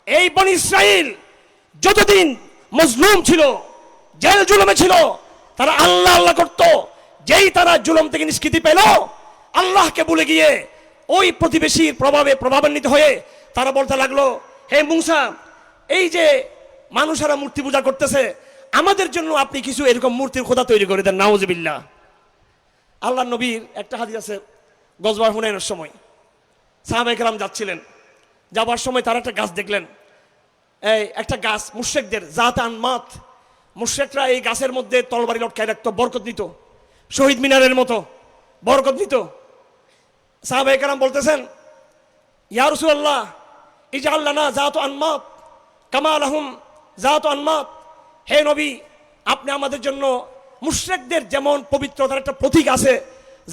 এই বনি ইসরাইল যতদিন মজলুম ছিল, জেল জুলুমে ছিল, তারা আল্লাহ আল্লাহ করত। যেই তারা জুলুম থেকে নিষ্কৃতি পেল, আল্লাহকে ভুলে গিয়ে ওই প্রতিবেশীর প্রভাবান্বিত হয়ে তারা বলতে লাগলো, হে মূসা, এই যে মানুষেরা মূর্তি পূজা করতেছে, আমাদের জন্য আপনি কিছু এরকম মূর্তির খোদা তৈরি করে দেন, নাউজুবিল্লাহ। আল্লাহ নবীর একটা হাদিস আছে, গজওয়া হুনাইনের সময় সাহাবায়ে কেরাম যাচ্ছিলেন, যাবার সময় তারা একটা গাছ দেখলেন, এই একটা গাছ মুশরিকদের জাত আনমাত, মুশরিকরা এই গাছের মধ্যে তলবারি লটকায় রাখতো, বরকত নিত, শহীদ মিনারের মতো বরকত নিত। সাহাবায়ে কেরাম বলতেছেন ইয়া রাসূলুল্লাহ ইজআল লানা জাত আনমাত কামা লাহুম জাত আনমাত। হে নবী, আপনি আমাদের জন্য মুশরিকদের যেমন পবিত্রতার একটা প্রতীক আছে,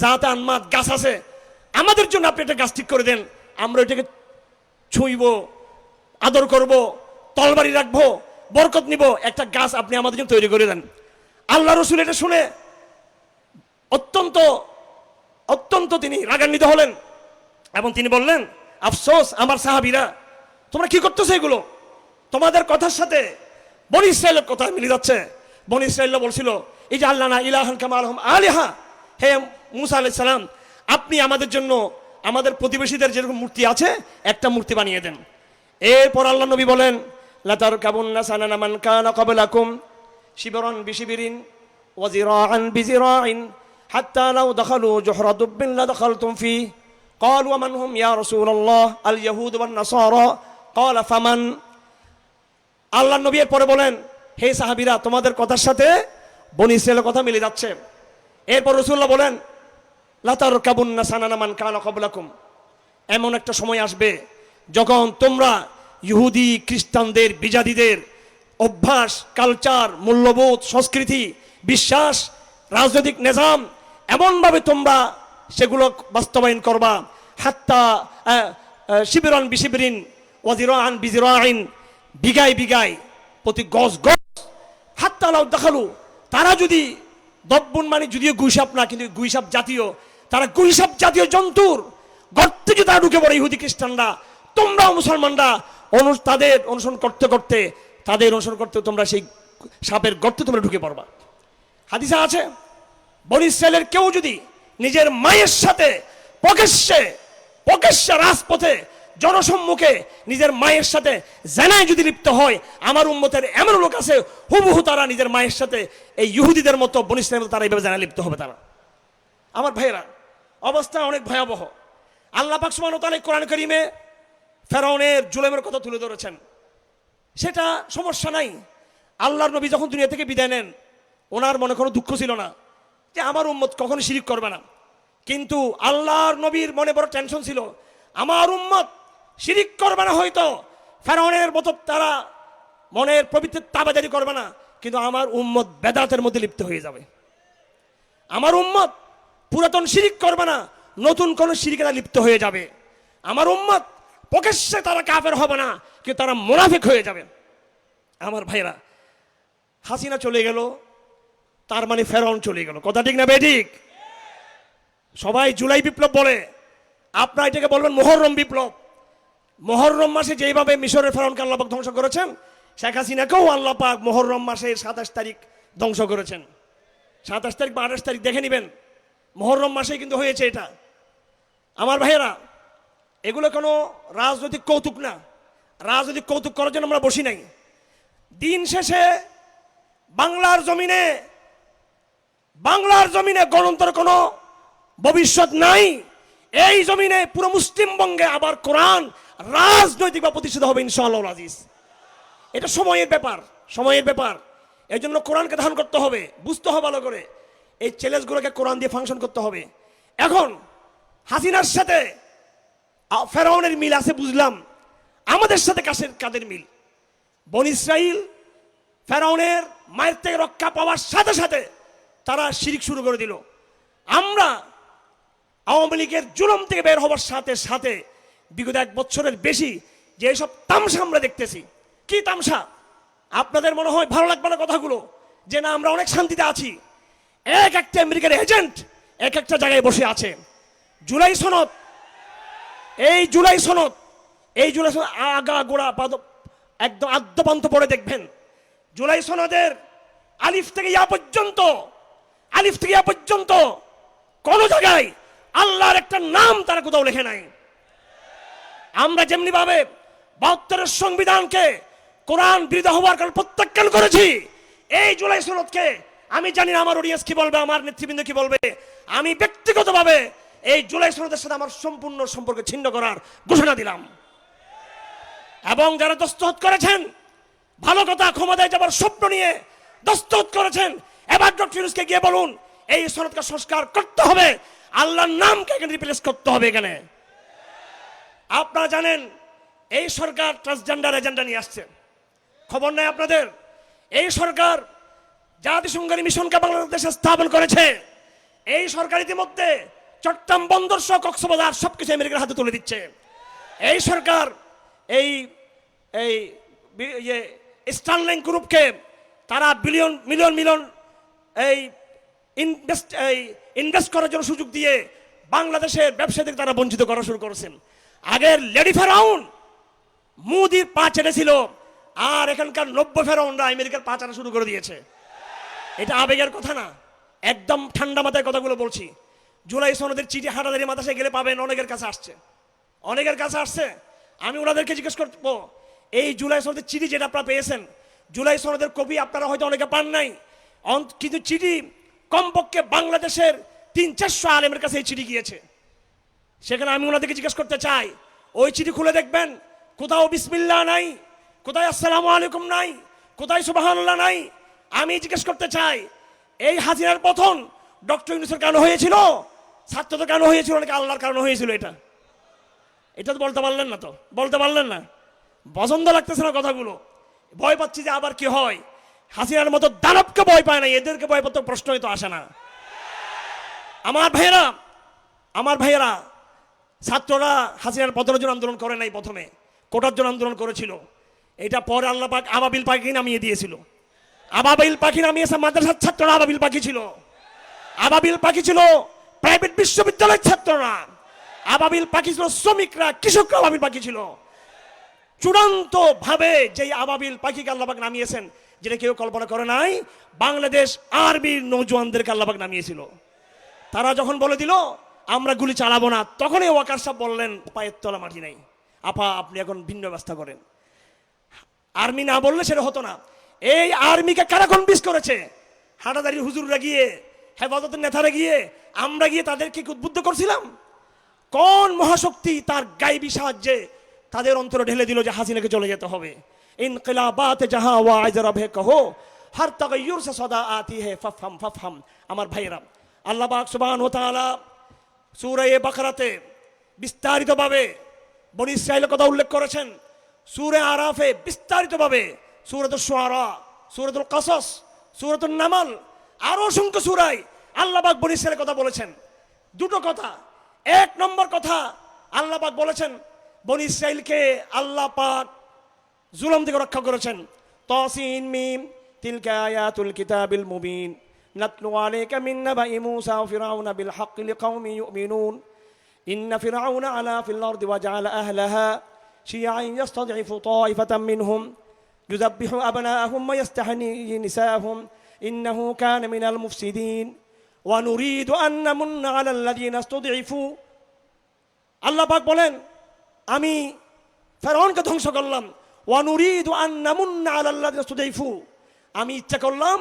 জাত আনমাত গাছ আছে, আমাদের জন্য আপনি একটা গাছ ঠিক করে দেন, আমরা এটাকে ছুঁইব, আদর করব, তলবারি রাখবো, বরকত নিব, একটা গাছ আপনি আমাদের জন্য তৈরি করে দেন। আল্লাহ রাসূল এটা শুনে অত্যন্ত অত্যন্ত তিনি রাগান্বিত হলেন এবং তিনি বললেন, আফসোস আমার সাহাবীরা, তোমরা কি করতেছো এগুলো? তোমাদের কথার সাথে বনি ইসরাইলের কথা মিলে যাচ্ছে। বনি ইসরাইল বলছিল ইজআল লানা ইলাহান কামা লাহুম আলিহা, হে মূসা আলাইহিস সালাম, আপনি আমাদের জন্য আমাদের প্রতিবেশীদের যেরকম মূর্তি আছে একটা মূর্তি বানিয়ে দেন। এরপর আল্লাহ নবী বলেন লা তারকাবুন্না সানানা মান কানা ক্বাবলাকুম শিবরান বিশিবরিন ওয়া জিরাআন বিজিরাইন হাত্তা লাউ দাখালু জুহরা দুব্বিন লা দাখালতুম ফি। ক্বালু ওয়া মান হুম ইয়া রাসূলুল্লাহ আল ইয়াহুদ ওয়ান নাসারা। ক্বালা ফামান। আল্লাহ নবী এর পরে বলেন, হে সাহাবীরা, তোমাদের কথার সাথে বনি ইসরায়েলের কথা মিলে যাচ্ছে। এরপর রাসূলুল্লাহ বলেন, লা তারকাবুন্না সানানা মান কানা ক্বাবলাকুম, এমন একটা সময় আসবে যখন তোমরা ইহুদি খ্রিস্টানদের বিজাতিদের অভ্যাস, কালচার, মূল্যবোধ, সংস্কৃতি, বিশ্বাস, রাজনৈতিক নিজাম এমনভাবে তোমরা সেগুলো বাস্তবায়ন করবা, হাত্তা শিবিরান বিশিবিরিন ওয়াজিরান বিজিরাইন, বিঘায় বিঘায়, প্রতি গজ গজ, হাত্তা লাউ দাখালু, তারা যদি দব্বুন মানে যদিও গুইসাপ না, কিন্তু গুইসাপ জাতীয়, তারা গুইসাপ জাতীয় জন্তুর গর্তে যদি তারা ঢুকে পড়ে ইহুদি খ্রিস্টানরা, তোমরা মুসলমানরা তাদের অনুসরণ করতে করতে, তাদের অনুসরণ করতে তোমরা সেই সাপের গর্তে তোমরা ঢুকে পড়বা। হাদিসে আছে, বনি ইসরায়েলের কেউ যদি নিজের মায়ের সাথে প্রকাশ্যে রাজপথে জনসম্মুখে নিজের মায়ের সাথে জানায় যদি লিপ্ত হয়, আমার উম্মতের এমন লোক আছে হুবহু তারা নিজের মায়ের সাথে এই ইহুদিদের মতো বনি ইসরায়েলের মতো তারা এইভাবে জানায় লিপ্ত হবে। তারা, আমার ভাইয়েরা, অবস্থা অনেক ভয়াবহ। আল্লাহ পাক সুবহানাহু ওয়া তাআলা কোরআন কারীমে ফেরাউনের জুলুমের কথা তুলে ধরেছেন। সেটা সমস্যা নাই। আল্লাহর নবী যখন দুনিয়া থেকে বিদায় নেন, ওনার মনে কোনো দুঃখ ছিল না যে আমার উম্মত কখনো শিরিক করবে না, কিন্তু আল্লাহর নবীর মনে বড় টেনশন ছিল, আমার উম্মত শিরিক করবে না, হয়তো ফেরাউনের মতো তারা মনের প্রবৃত্তির তাবাদারি করবে না, কিন্তু আমার উম্মত বেদাতের মধ্যে লিপ্ত হয়ে যাবে। আমার উম্মত পুরাতন শিরিক করবে না, নতুন কোন শিরিকে লিপ্ত হয়ে যাবে। আমার উম্মত প্রকাশ্যে তারা কাফের হবে না, কিন্তু তারা মুনাফিক হয়ে যাবে। আমার ভাইরা, হাসিনা চলে গেল, তার মানে ফেরাউন চলে গেল, কথা ঠিক না বেঠিক? সবাই জুলাই বিপ্লব বলে, আপনারা এটাকে বলবেন মুহররম বিপ্লব। মুহররম মাসে যেইভাবে মিশরের ফেরাউনকে আল্লাহ পাক ধ্বংস করেছেন, শেখ হাসিনাকেও আল্লাহ পাক মুহররম মাসের 27 তারিখ ধ্বংস করেছেন। 27 তারিখ বা 28 তারিখ দেখে নেবেন, মুহররম মাসেই কিন্তু হয়েছে এটা। আমার ভাইয়েরা, এগুলো কোনো রাজনৈতিক কৌতুক না। রাজনৈতিক কৌতুক করার জন্য আমরা বসি নাই। দিন শেষে বাংলার জমিনে গণতন্ত্রের কোনো ভবিষ্যৎ নাই। এই জমিনে পুরো মুসলিমবঙ্গে আবার কোরআন রাজনৈতিক বা প্রতিষ্ঠিত হবে ইনশাআল্লাহ আজিজ। এটা সময়ের ব্যাপার। এই জন্য কোরআনকে ধারণ করতে হবে, বুঝতে হবে ভালো করে। এই চ্যালেঞ্জগুলোকে কোরআন দিয়ে ফাংশন করতে হবে। এখন হাসিনার সাথে ফেরাউনের মিল আছে বুঝলাম, আমাদের সাথে কাদের মিল? বনি ইসরাইল ফেরাউনের মায়ের থেকে রক্ষা পাওয়ার সাথে সাথে তারা শিরিক শুরু করে দিল। আমরা আওয়ামী লীগের জুলুম থেকে বের হওয়ার সাথে সাথে বিগত 1 বছরের বেশি যে সব তামসা আমরা দেখতেছি, কি তামসা! আপনাদের মনে হয় ভালো লাগবে না কথাগুলো, যে না আমরা অনেক শান্তিতে আছি। এক একটা আমেরিকার এজেন্ট এক একটা জায়গায় বসে আছে। জুলাই সনদ আগা গোড়া একদম আদ্যপান্ত পড়ে দেখবেন। জুলাই সনদের আলিফ থেকে ইয়া পর্যন্ত কোন জায়গায় আল্লাহর একটা নাম তারা কোথাও লেখে নাই। আমরা যেমনি ভাবে 72-এর সংবিধানকে কোরআন বিরোধী হওয়ার কারণে প্রত্যাখ্যান করেছি, এই জুলাই সনদকে আমি জানি না আমার অডিয়েন্স কি বলবে, আমার নেতৃবৃন্দ কি বলবে, আমি ব্যক্তিগতভাবে এই জুলাই সনদের সাথে আমার সম্পূর্ণ সম্পর্ক ছিন্ন করার ঘোষণা দিলাম। এবং যারা দস্তখত করেছেন, ভালো কথা, ক্ষমতায় যাবার স্বপ্ন নিয়ে দস্তখত করেছেন, এবার ডক্টর ইউনূসকে গিয়ে বলুন এই সনদকে সংস্কার করতে হবে, আল্লাহর নামকে এখানে রিপ্লেস করতে হবে। এখানে আপনারা জানেন এই সরকার ট্রান্সজেন্ডার এজেন্ডা নিয়ে আসছে, খবর নাই আপনাদের? এই সরকার জাতিসংঘের মিশনকে বাংলাদেশে স্থাপন করেছে। এই সরকার ইতিমধ্যে চট্টগ্রাম বন্দর সহ কক্সবাজার সবকিছু আমেরিকার হাতে তুলে দিচ্ছে। এই সরকার এই স্টারলিংক গ্রুপকে তারা মিলিয়ন এই ইনভেস্ট করার জন্য সুযোগ দিয়ে বাংলাদেশের ব্যবসা থেকে তারা বঞ্চিত করা শুরু করেছেন। আগের লেডি ফেরাউন মুদির পা চেটেছিল, আর এখানকার 90 ফেরাউনরা আমেরিকার পা চাটা শুরু করে দিয়েছে। এটা আবেগের কথা না, একদম ঠান্ডা মাথায় কথাগুলো বলছি। জুলাই সনদের চিঠি হাটাদারি মাদ্রাসায় গেলে পাবেন, অনেকের কাছে আসছে। আমি ওনাদেরকে জিজ্ঞেস করবো, এই জুলাই সনদের চিঠি যেটা আপনারা পেয়েছেন, জুলাই সনদের কপি আপনারা হয়তো অনেকে পান নাই, কিন্তু চিঠি কমপক্ষে বাংলাদেশের 300-400 আলেমের কাছে এই চিঠি গিয়েছে। সেখানে আমি ওনাদেরকে জিজ্ঞেস করতে চাই, ওই চিঠি খুলে দেখবেন, কোথাও বিসমিল্লাহ নাই, কোথায় আসসালামু আলাইকুম নাই, কোথায় সুবহানাল্লাহ নাই। আমি জিজ্ঞেস করতে চাই, এই হাসিনার পতন ডক্টর ইউনূসের কারণে হয়েছিল, ছাত্রদের কারণে হয়েছিল নাকি আল্লাহর কারণে হয়েছিল? এটা তো বলতে পারলেন না, বলতে পারলেন না। পছন্দ লাগতেছে না কথাগুলো। ভয় পাচ্ছি যে আবার কি হয়। হাসিনার মতো দানবকে ভয় পায় না, এদেরকে ভয় পাতে প্রশ্নই তো আসে না। আমার ভাইয়েরা, ছাত্ররা হাসিনার পতনের জন্য আন্দোলন করে নাই, প্রথমে কোটার জন্য আন্দোলন করেছিল। এটা পরে আল্লাহ পাক আবাবিল পাখি নামিয়ে দিয়েছিল। আবাবিল পাখি নামিয়েছে মাদ্রাসার ছাত্ররা, আবাবিল পাখি ছিল। আবাবিল পাখি ছিল প্রাইভেট বিশ্ববিদ্যালয়ের ছাত্ররা, আবাবিল পাখি ছিল শ্রমিকরা, কৃষকরা আবাবিল পাখি ছিল। চূড়ান্ত ভাবে যেই আবাবিল পাখিকে আল্লাহ পাক নামিয়েছেন, যেটা কেউ কল্পনা করে নাই, বাংলাদেশ আর্মির নৌজওয়ানদেরকে আল্লাহ পাক নামিয়েছিল। তারা যখন বলে দিল আমরা গুলি চালাবো না, তখনই ওয়াকার সাহেব বললেন পায়ের তলা মাটি নাই, আপা আপনি এখন ভিন্ন ব্যবস্থা করেন। আর্মি না বললে সেটা হতো না। এই আর্মিকে কারা কনভিন্স করেছে? হাটাদারির হুজুররা গিয়ে, হেফাজতের নেতারা গিয়ে, আমরা গিয়ে তাদেরকে উদ্বুদ্ধ করছিলাম। কোন মহাশক্তি তার গায়েবী সাহায্যে তাদের অন্তরে ঢেলে দিল যে হাসিনাকে চলে যেতে হবে? ইনকিলাবাত জাহা ওয়াইজ রবে কহো হর তাগায়ুর সে সদা আতি হে ফাফহাম ফাফহাম। আমার ভাইয়েরা, আল্লাহ পাক সুবহানাহু ওয়া তাআলা সূরা বাকারাতে বিস্তারিতভাবে বনী ইসরাঈলের কথা উল্লেখ করেছেন, সূরা আরাফে বিস্তারিতভাবে, সূরাতুশ শুআরা, সূরাতুল কাসাস, সূরাতুন নামল, আরো অসংখ্য সূরায় আল্লাহ পাক বনী ইসরাঈলের কথা বলেছেন। দুটো কথা। এক নম্বর কথা, আল্লাহ পাক বলেছেন বনী ইসরাঈলকে আল্লাহ পাক জুলুম থেকে রক্ষা করেছেন। তাসিন মিম তিলকা আয়াতুল কিতাবিল মুবিন নাতলু আলাইকা মিন নাবাই মূসা ওয়া ফিরআউনা বিল হাক্কি লিকাওমি ইউমিনুন ইন্না ফিরআউনা আলা ফিল আরদি ওয়া জাআলা আহলাহা শিয়া'আন ইয়াস্তাদঈফু তা'iফাতাম মিনহুম ইউযাব্বিহু আবনাআহুম ওয়া ইয়াস্তাহয়ি নিসাআহুম ইন্নাহু কানা মিনাল মুফসিদিন ওয়া নুরিদু আন নামুন্না আলাল লাযীনা ইসতুদঈফু। আল্লাহ পাক বলেন আমি ফেরাউনকে ধ্বংস করলাম, ওয়া নুরিদু আন নামুন্না আলাল লাযীনা ইসতুদঈফু, আমি ইচ্ছা করলাম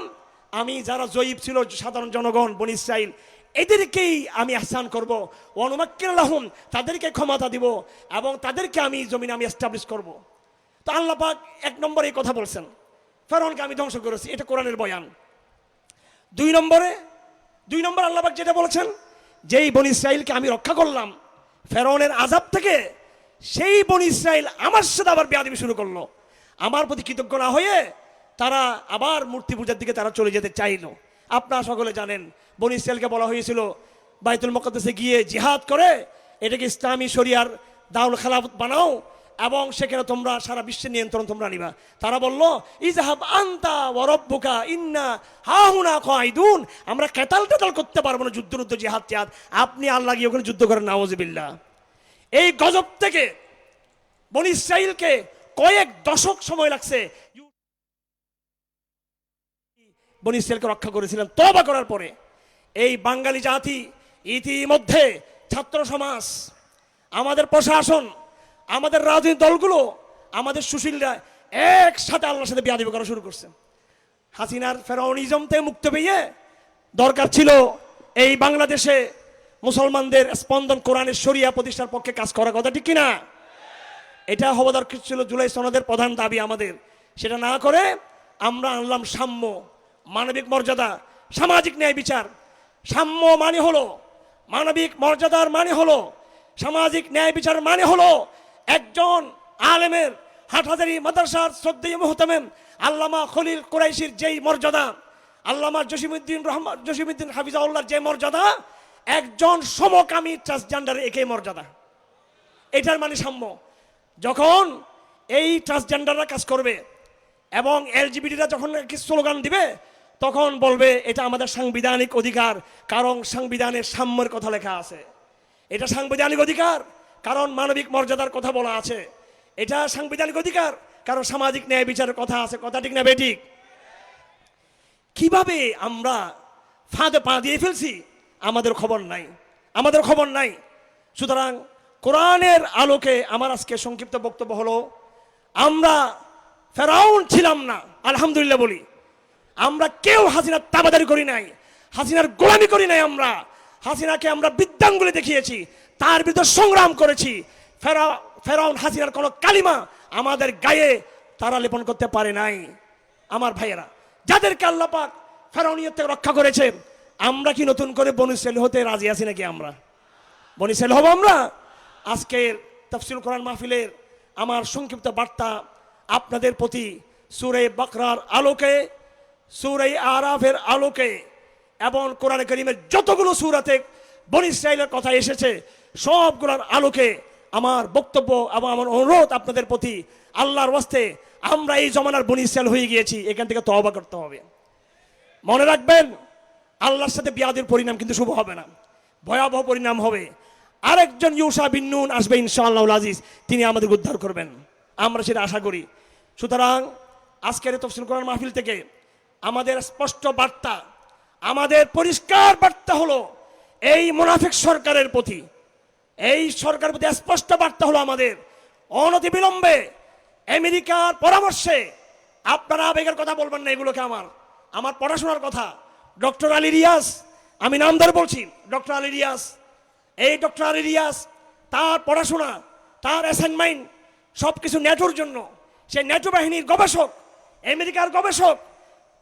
আমি যারা জয়ীব ছিল সাধারণ জনগণ বনী ইসরাঈল এদেরকেই আমি ইহসান করব, ওয়া নুমাক্কিনা লাহুম, তাদেরকে ক্ষমতা দিব এবং তাদেরকে আমি জমিনে আমি এস্টাবলিশ করব। তো আল্লাহ পাক এক নম্বরে এই কথা বলছেন, ফেরাউনকে আমি ধ্বংস করেছি, এটা কোরআনের বয়ান। দুই নম্বর আল্লাহ পাক যেটা বলেছেন, যেই বনী ইসরাঈলকে আমি রক্ষা করলাম ফেরাউনের আযাব থেকে, সেই বনী ইসরাঈল আমার সাথে আবার বেয়াদবি শুরু করলো। আমার প্রতি কৃতজ্ঞ না হয়ে তারা আবার মূর্তি পূজার দিকে তারা চলে যেতে চাইলো। আপনারা সকলে জানেন বনী ইসরাঈলকে বলা হয়েছিল বাইতুল মুকাদ্দাসে গিয়ে জিহাদ করে এটাকে ইসলামী শরিয়ার দাউল খেলাফত বানাও এবং সেখানে তোমরা সারা বিশ্বের নিয়ন্ত্রণ তোমরা নিবা। তারা বলল ইযহাব আনতা ওয়া রাব্বুকা ইন্না হাহুনা কাঈদুন, আমরা কেতাল করতে পারবো না, যুদ্ধ জিহাদ টিহাদ, আপনি আল্লাহ গিয়ে ওখানে যুদ্ধ করেন, নাউযুবিল্লাহ। এই গজব থেকে বনী ইসরাঈলকে কয়েক দশক সময় লাগছে বনী ইসরাঈলকে রক্ষা করেছিলেন। তওবা করার পরে এই বাঙালি জাতি ইতিমধ্যে, ছাত্র সমাজ, আমাদের প্রশাসন, আমাদের রাজনৈতিক দলগুলো, আমাদের সুশীলরা একসাথে আল্লাহর সাথে বেয়াদবি করা শুরু করছে। হাসিনার ফেরাউনিজম থেকে মুক্ত পেয়ে দরকার ছিল এই বাংলাদেশে মুসলমানদের স্পন্দন কোরআনের শরিয়া প্রতিষ্ঠার পক্ষে কাজ করার কথা, ঠিক কিনা? এটা হওয়া দরকার ছিল, জুলাই সনদের প্রধান দাবি আমাদের। সেটা না করে আমরা আনলাম সাম্য, মানবিক মর্যাদা, সামাজিক ন্যায় বিচার। সাম্য মানে হলো, মানবিক মর্যাদার মানে হলো, সামাজিক ন্যায় বিচার মানে হলো একজন আলেমের, হাটহাজারী মাদ্রাসার শ্রদ্ধেয় মুহতামিম আল্লামা খলিল কুরাইশির যেই মর্যাদা, আল্লামা জসিমউদ্দিন হাফিজাউল্লাহর যে মর্যাদা, একজন সমকামী ট্রান্সজেন্ডারের একই মর্যাদা। এটার মানে সাম্য। যখন এই ট্রান্সজেন্ডাররা কাজ করবে এবং এলজিবিটিরা যখন স্লোগান দিবে, তখন বলবে এটা আমাদের সাংবিধানিক অধিকার, কারণ সংবিধানের সাম্যের কথা লেখা আছে। এটা সাংবিধানিক অধিকার কারণ মানবিক মর্যাদার কথা বলা আছে। এটা সাংবিধানিক অধিকার কারণ সামাজিক ন্যায় বিচারের কথা আছে। কথা ঠিক না বেঠিক? কিভাবে আমরা ফাঁদে পা দিয়ে ফেলছি আমাদের খবর নাই। সুতরাং কোরআনের আলোকে আমার আজকে সংক্ষিপ্ত বক্তব্য হলো, আমরা ফেরাউন ছিলাম না, আলহামদুলিল্লাহ বলি। আমরা কেউ হাসিনার তাবাদারি করি নাই, হাসিনার গোলামি করি নাই। আমরা হাসিনাকে আমরা বৃদ্ধাঙ্গুলি দেখিয়েছি, তার বিরুদ্ধে সংগ্রাম করেছি। ফেরাউন হাসিনার কোনো কালিমা আমাদের গায়ে তারা লেপন করতে পারে নাই। আমার ভাইয়েরা, যাদেরকে আল্লাহ পাক ফেরাউনিয়ত থেকে রক্ষা করেছে। আমরা কি নতুন করে বনী ইসরাইল হতে রাজি আছি নাকি? আমরা বনী ইসরাইল হব আমরা? আজকের তাফসীরুল কোরআন মাহফিলের আমার সংক্ষিপ্ত বার্তা আপনাদের প্রতি সূরা বাকরার আলোকে, সূরা আরাফের আলোকে এবং কোরআনে কারীমের যতগুলো সূরাতে বনী ইসরাইলের কথা এসেছে সবগুলোর আলোকে আমার বক্তব্য এবং আমার অনুরোধ আপনাদের প্রতি, আল্লাহর ওয়াস্তে আমরা এই জমানার বনী ইসরাইল হয়ে গিয়েছি, এখান থেকে তওবা করতে হবে। মনে রাখবেন, আল্লাহর সাথে বিয়াদের পরিণাম কিন্তু শুভ হবে না, ভয়াবহ পরিণাম হবে। আরেকজন ইউসা বিন নুন আসবে ইনশাআল্লাহুল আজিজ, তিনি আমাদের উদ্ধার করবেন, আমরা সেটা আশা করি। সুতরাং আজকের তাফসীরুল কোরআন মাহফিল থেকে আমাদের স্পষ্ট বার্তা, আমাদের পরিষ্কার বার্তা হলো এই মুনাফিক সরকারের প্রতি, এই সরকারের প্রতি স্পষ্ট বার্তা হলো আমাদের অনতিবিলম্বে আমেরিকার পরামর্শে, আপনারা আবেগের কথা বলবেন না, এগুলোকে আমার পড়াশোনার কথা। ডক্টর আলী রিয়াজ, আমি নাম ধরে বলছি, ডক্টর আলী রিয়াজ, এই ডক্টর আলী রিয়াজ তার পড়াশোনা, তার অ্যাসাইনমেন্ট সব কিছু ন্যাটোর জন্য, সে ন্যাটো বাহিনীর গবেষক, আমেরিকার গবেষক,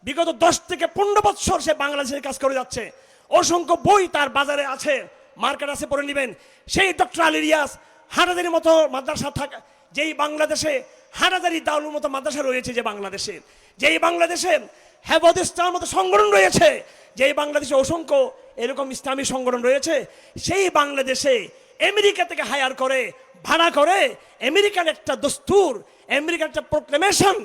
বিগত 10 থেকে 15 বছর সে বাংলাদেশের কাজ করে যাচ্ছে। অসংখ্য বই তার বাজারে আছে, মার্কেট আছে, পড়ে নেবেন। সেই ডক্টর আলী রিয়াজ হাটাজারির মতো মাদ্রাসা থাকা, যেই বাংলাদেশে হাটাজারি দাউলুর মতো মাদ্রাসা রয়েছে, যে বাংলাদেশে, যেই বাংলাদেশে হেফাজতের মতো সংগঠন রয়েছে, যেই বাংলাদেশে অসংখ্য এরকম ইসলামী সংগঠন রয়েছে, সেই বাংলাদেশে আমেরিকা থেকে হায়ার করে, ভাড়া করে, আমেরিকার একটা দস্তুর, আমেরিকার একটা প্রোক্লেমেশন,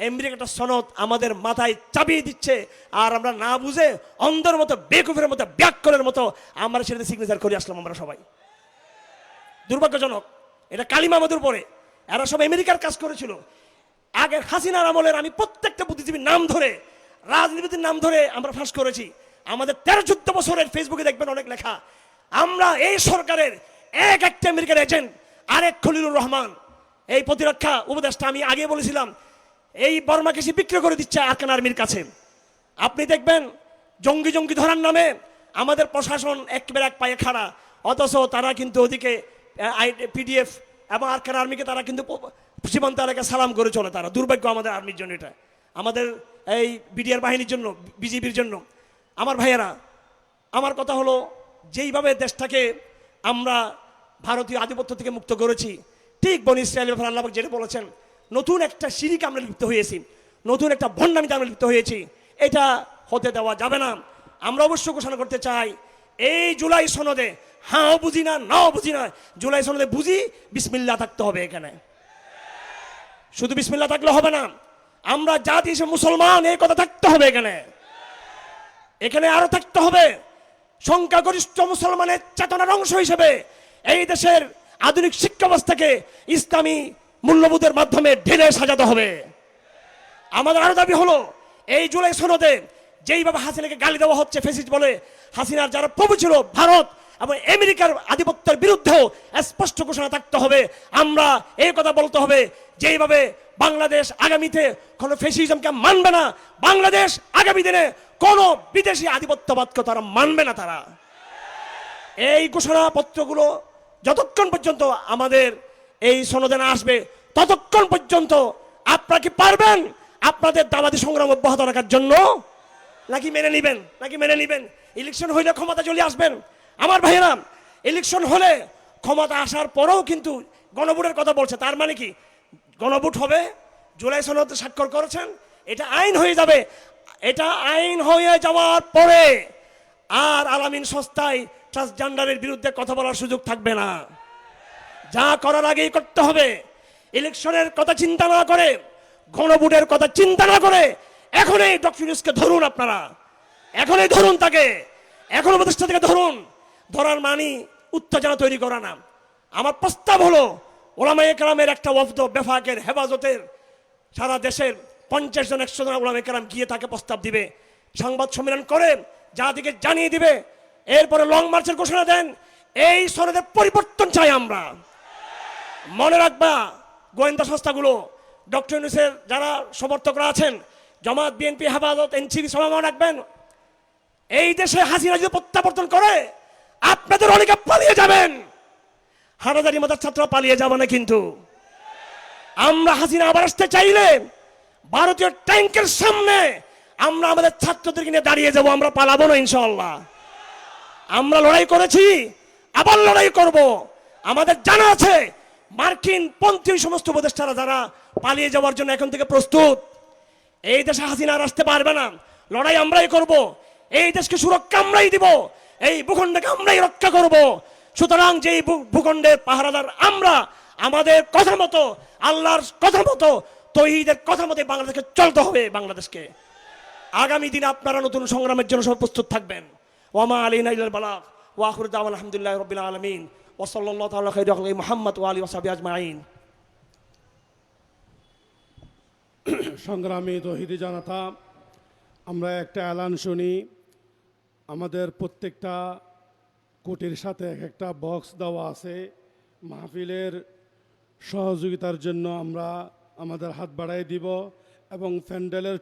আমেরিকার একটা সনদ আমাদের মাথায় চাপিয়ে দিচ্ছে, আর আমরা না বুঝে অন্ধের মতো, বেকুফের মতো, ব্যাককলের মতো আমরা সেটাতে সিগনেচার করে আসলাম। আমরা সবাই দুর্ভাগ্যজনক, এটা কালিমা আমাদের উপরে। এরা সব আমেরিকার কাজ করেছিল। আগের হাসিনার আমলের আমি প্রত্যেকটা বুদ্ধিজীবীর নাম ধরে, রাজনীতির নাম ধরে আমরা ফাঁস করেছি। আমাদের 13-14 বছরের ফেসবুকে দেখবেন অনেক লেখা। আমরা এই সরকারের একটা আমেরিকার এজেন্ট, আরেক খলিলুর রহমান, এই প্রতিরক্ষা উপদেষ্টা, আমি আগে বলেছিলাম, এই বর্মাকে সে বিক্রি করে দিচ্ছে আরকান আর্মির কাছে। আপনি দেখবেন জঙ্গি জঙ্গি ধরার নামে আমাদের প্রশাসন একেবারে এক পায়ে খাড়া, অথচ তারা কিন্তু ওদিকে পিডিএফ এবং আরকান আর্মিকে তারা কিন্তু সীমান্ত এলাকায় সালাম করে চলে। তারা দুর্ভাগ্য আমাদের আর্মির জন্য, এটা আমাদের এই বিডিআর বাহিনীর জন্য, বিজিবির জন্য। আমার ভাইয়েরা, আমার কথা হলো, যেইভাবে দেশটাকে আমরা ভারতীয় আধিপত্য থেকে মুক্ত করেছি, ঠিক বনী ইসরাইলের ব্যাপারে আল্লাহ যেটা বলেছেন, নতুন একটা শিরিকে আমরা লিপ্ত হয়েছি, নতুন একটা ভণ্ডামিতে আমরা লিপ্ত হয়েছি, এটা হতে দেওয়া যাবে না। আমরা অবশ্য ঘোষণা করতে চাই, এই জুলাই সনদে হাও বুঝি না, নাও বুঝি না, জুলাই সনদে বুঝি বিসমিল্লাহ থাকতে হবে। এখানে শুধু বিসমিল্লাহ থাকলে হবে না, আমরা জাতি হিসেবে মুসলমান, এই কথা থাকতে হবে। এখানে আরো থাকতে হবে সংখ্যাগরিষ্ঠ মুসলমানের চেতনার অংশ হিসেবে এই দেশের আধুনিক শিক্ষা ব্যবস্থাকে ইসলামী মূল্যবোধের মাধ্যমে ঢেলে সাজাতে হবে। আমাদের আরো দাবি হলো, এই জুলাই সনদে যেইভাবে হাসিনাকে গালি দেওয়া হচ্ছে, ফ্যাসিস্ট বলে, হাসিনার যারা প্রভু ছিল ভারত এবং আমেরিকার আধিপত্যের বিরুদ্ধেও স্পষ্ট ঘোষণা থাকতে হবে। আমরা এই কথা বলতে হবে, যেইভাবে বাংলাদেশ আগামীতে কোনো ফ্যাসিজমকে মানবে না, বাংলাদেশ আগামী দিনে কোনো বিদেশি আধিপত্যবাদকে তারা মানবে না। তারা এই ঘোষণাপত্রগুলো যতক্ষণ পর্যন্ত আমাদের এই সনদে না আসবে, ততক্ষণ পর্যন্ত আপনারা কি পারবেন আপনাদের দাওয়াতি সংগ্রাম অব্যাহত রাখার জন্য? নাকি মেনে নিবেন? ইলেকশন হইলে ক্ষমতা চলে আসবেন? আমার ভাইয়েরা, ইলেকশন হলে ক্ষমতা আসার পরেও কিন্তু গণভোটের কথা বলছে। তার মানে কি গণভোট হবে? জুলাই সনদ স্বাক্ষর করেছেন, এটা আইন হয়ে যাবে। এটা আইন হয়ে যাওয়ার পরে আর আলামিন সংস্থায় ট্রান্সজেন্ডারের বিরুদ্ধে কথা বলার সুযোগ থাকবে না। যা করার আগেই করতে হবে। ইলেকশনের কথা চিন্তা না করে, গণভোটের কথা চিন্তা না করে এখনই ডক্টর ইউনূসকে ধরুন। আপনারা এখনই ধরুন, তাকে এখন উপদেষ্টা থেকে ধরুন। ধরার মানি উত্তেজনা তৈরি করা না। আমার প্রস্তাব হলো, ওলামায়ে কেরামের একটা ওয়াফদ বেফাকের হেফাজতের সারা দেশের 50 জন 100 জন ওলামায়ে কেরাম গিয়ে তাকে প্রস্তাব দিবে, সংবাদ সম্মেলন করে জাতিকে জানিয়ে দিবে, এরপরে লং মার্চের ঘোষণা দেন। এই সনদের পরিবর্তন চাই আমরা। মনে রাখবা, গোয়েন্দা সংস্থাগুলো, ডক্টর ইউনূসের যারা সমর্থকরা আছেন, জামাত, বিএনপি, হেফাজত, এনসিপি, সবাই মনে রাখবেন, এই দেশে হাসিনা যদি প্রত্যাবর্তন করে আপনাদের অনেকে পালিয়ে যাবেন। হাটাজারি মাদার ছাত্র পালিয়ে যাবে না। কিন্তু আমরা হাসিনা আবার আসতে চাইলে ভারতীয় ট্যাঙ্কের সামনে আমরা আমাদের ছাত্রদেরকে নিয়ে দাঁড়িয়ে যাব, আমরা পালাবো না ইনশাআল্লাহ। আমরা লড়াই করেছি, আবার লড়াই করব। আমাদের জানা আছে মার্কিন পন্থী সমস্ত উপদেষ্টারা যারা পালিয়ে যাওয়ার জন্য এখন থেকে প্রস্তুত, এই দেশে হাসিনা আর আসতে পারবে না। লড়াই আমরাই করব, এই দেশকে সুরক্ষা আমরাই দিব, এই ভূখণ্ডকে আমরাই রক্ষা করব। সুতরাং যেই ভূখণ্ডের পাহারাদার আমরা, আমাদের কথা মতো, আল্লাহর কথা মতো, তৌহিদের কথা মতো বাংলাদেশকে চলতে হবে। বাংলাদেশকে আগামী দিনে আপনারা নতুন সংগ্রামের জন্য সব প্রস্তুত থাকবেন। ওয়ামা আলাইনা ইল্লাল বালাগ ওয়া আখিরু দাওয়ানা আলহামদুলিল্লাহি রাব্বিল আলামিন ওয়া সাল্লাল্লাহু তাআলা খাইরা খালকি মুহাম্মদ ওয়া আলিহি ওয়া সাহবিহি আজমাইন। সংগ্রামী তৌহিদি জনতা, আমরা একটা এলান শুনি। আমাদের প্রত্যেকটা কোটির সাথে এক একটা বক্স দেওয়া আছে। মাহফিলের সহযোগিতার জন্য আমরা আমাদের হাত বাড়াই দিব এবং প্যান্ডেলের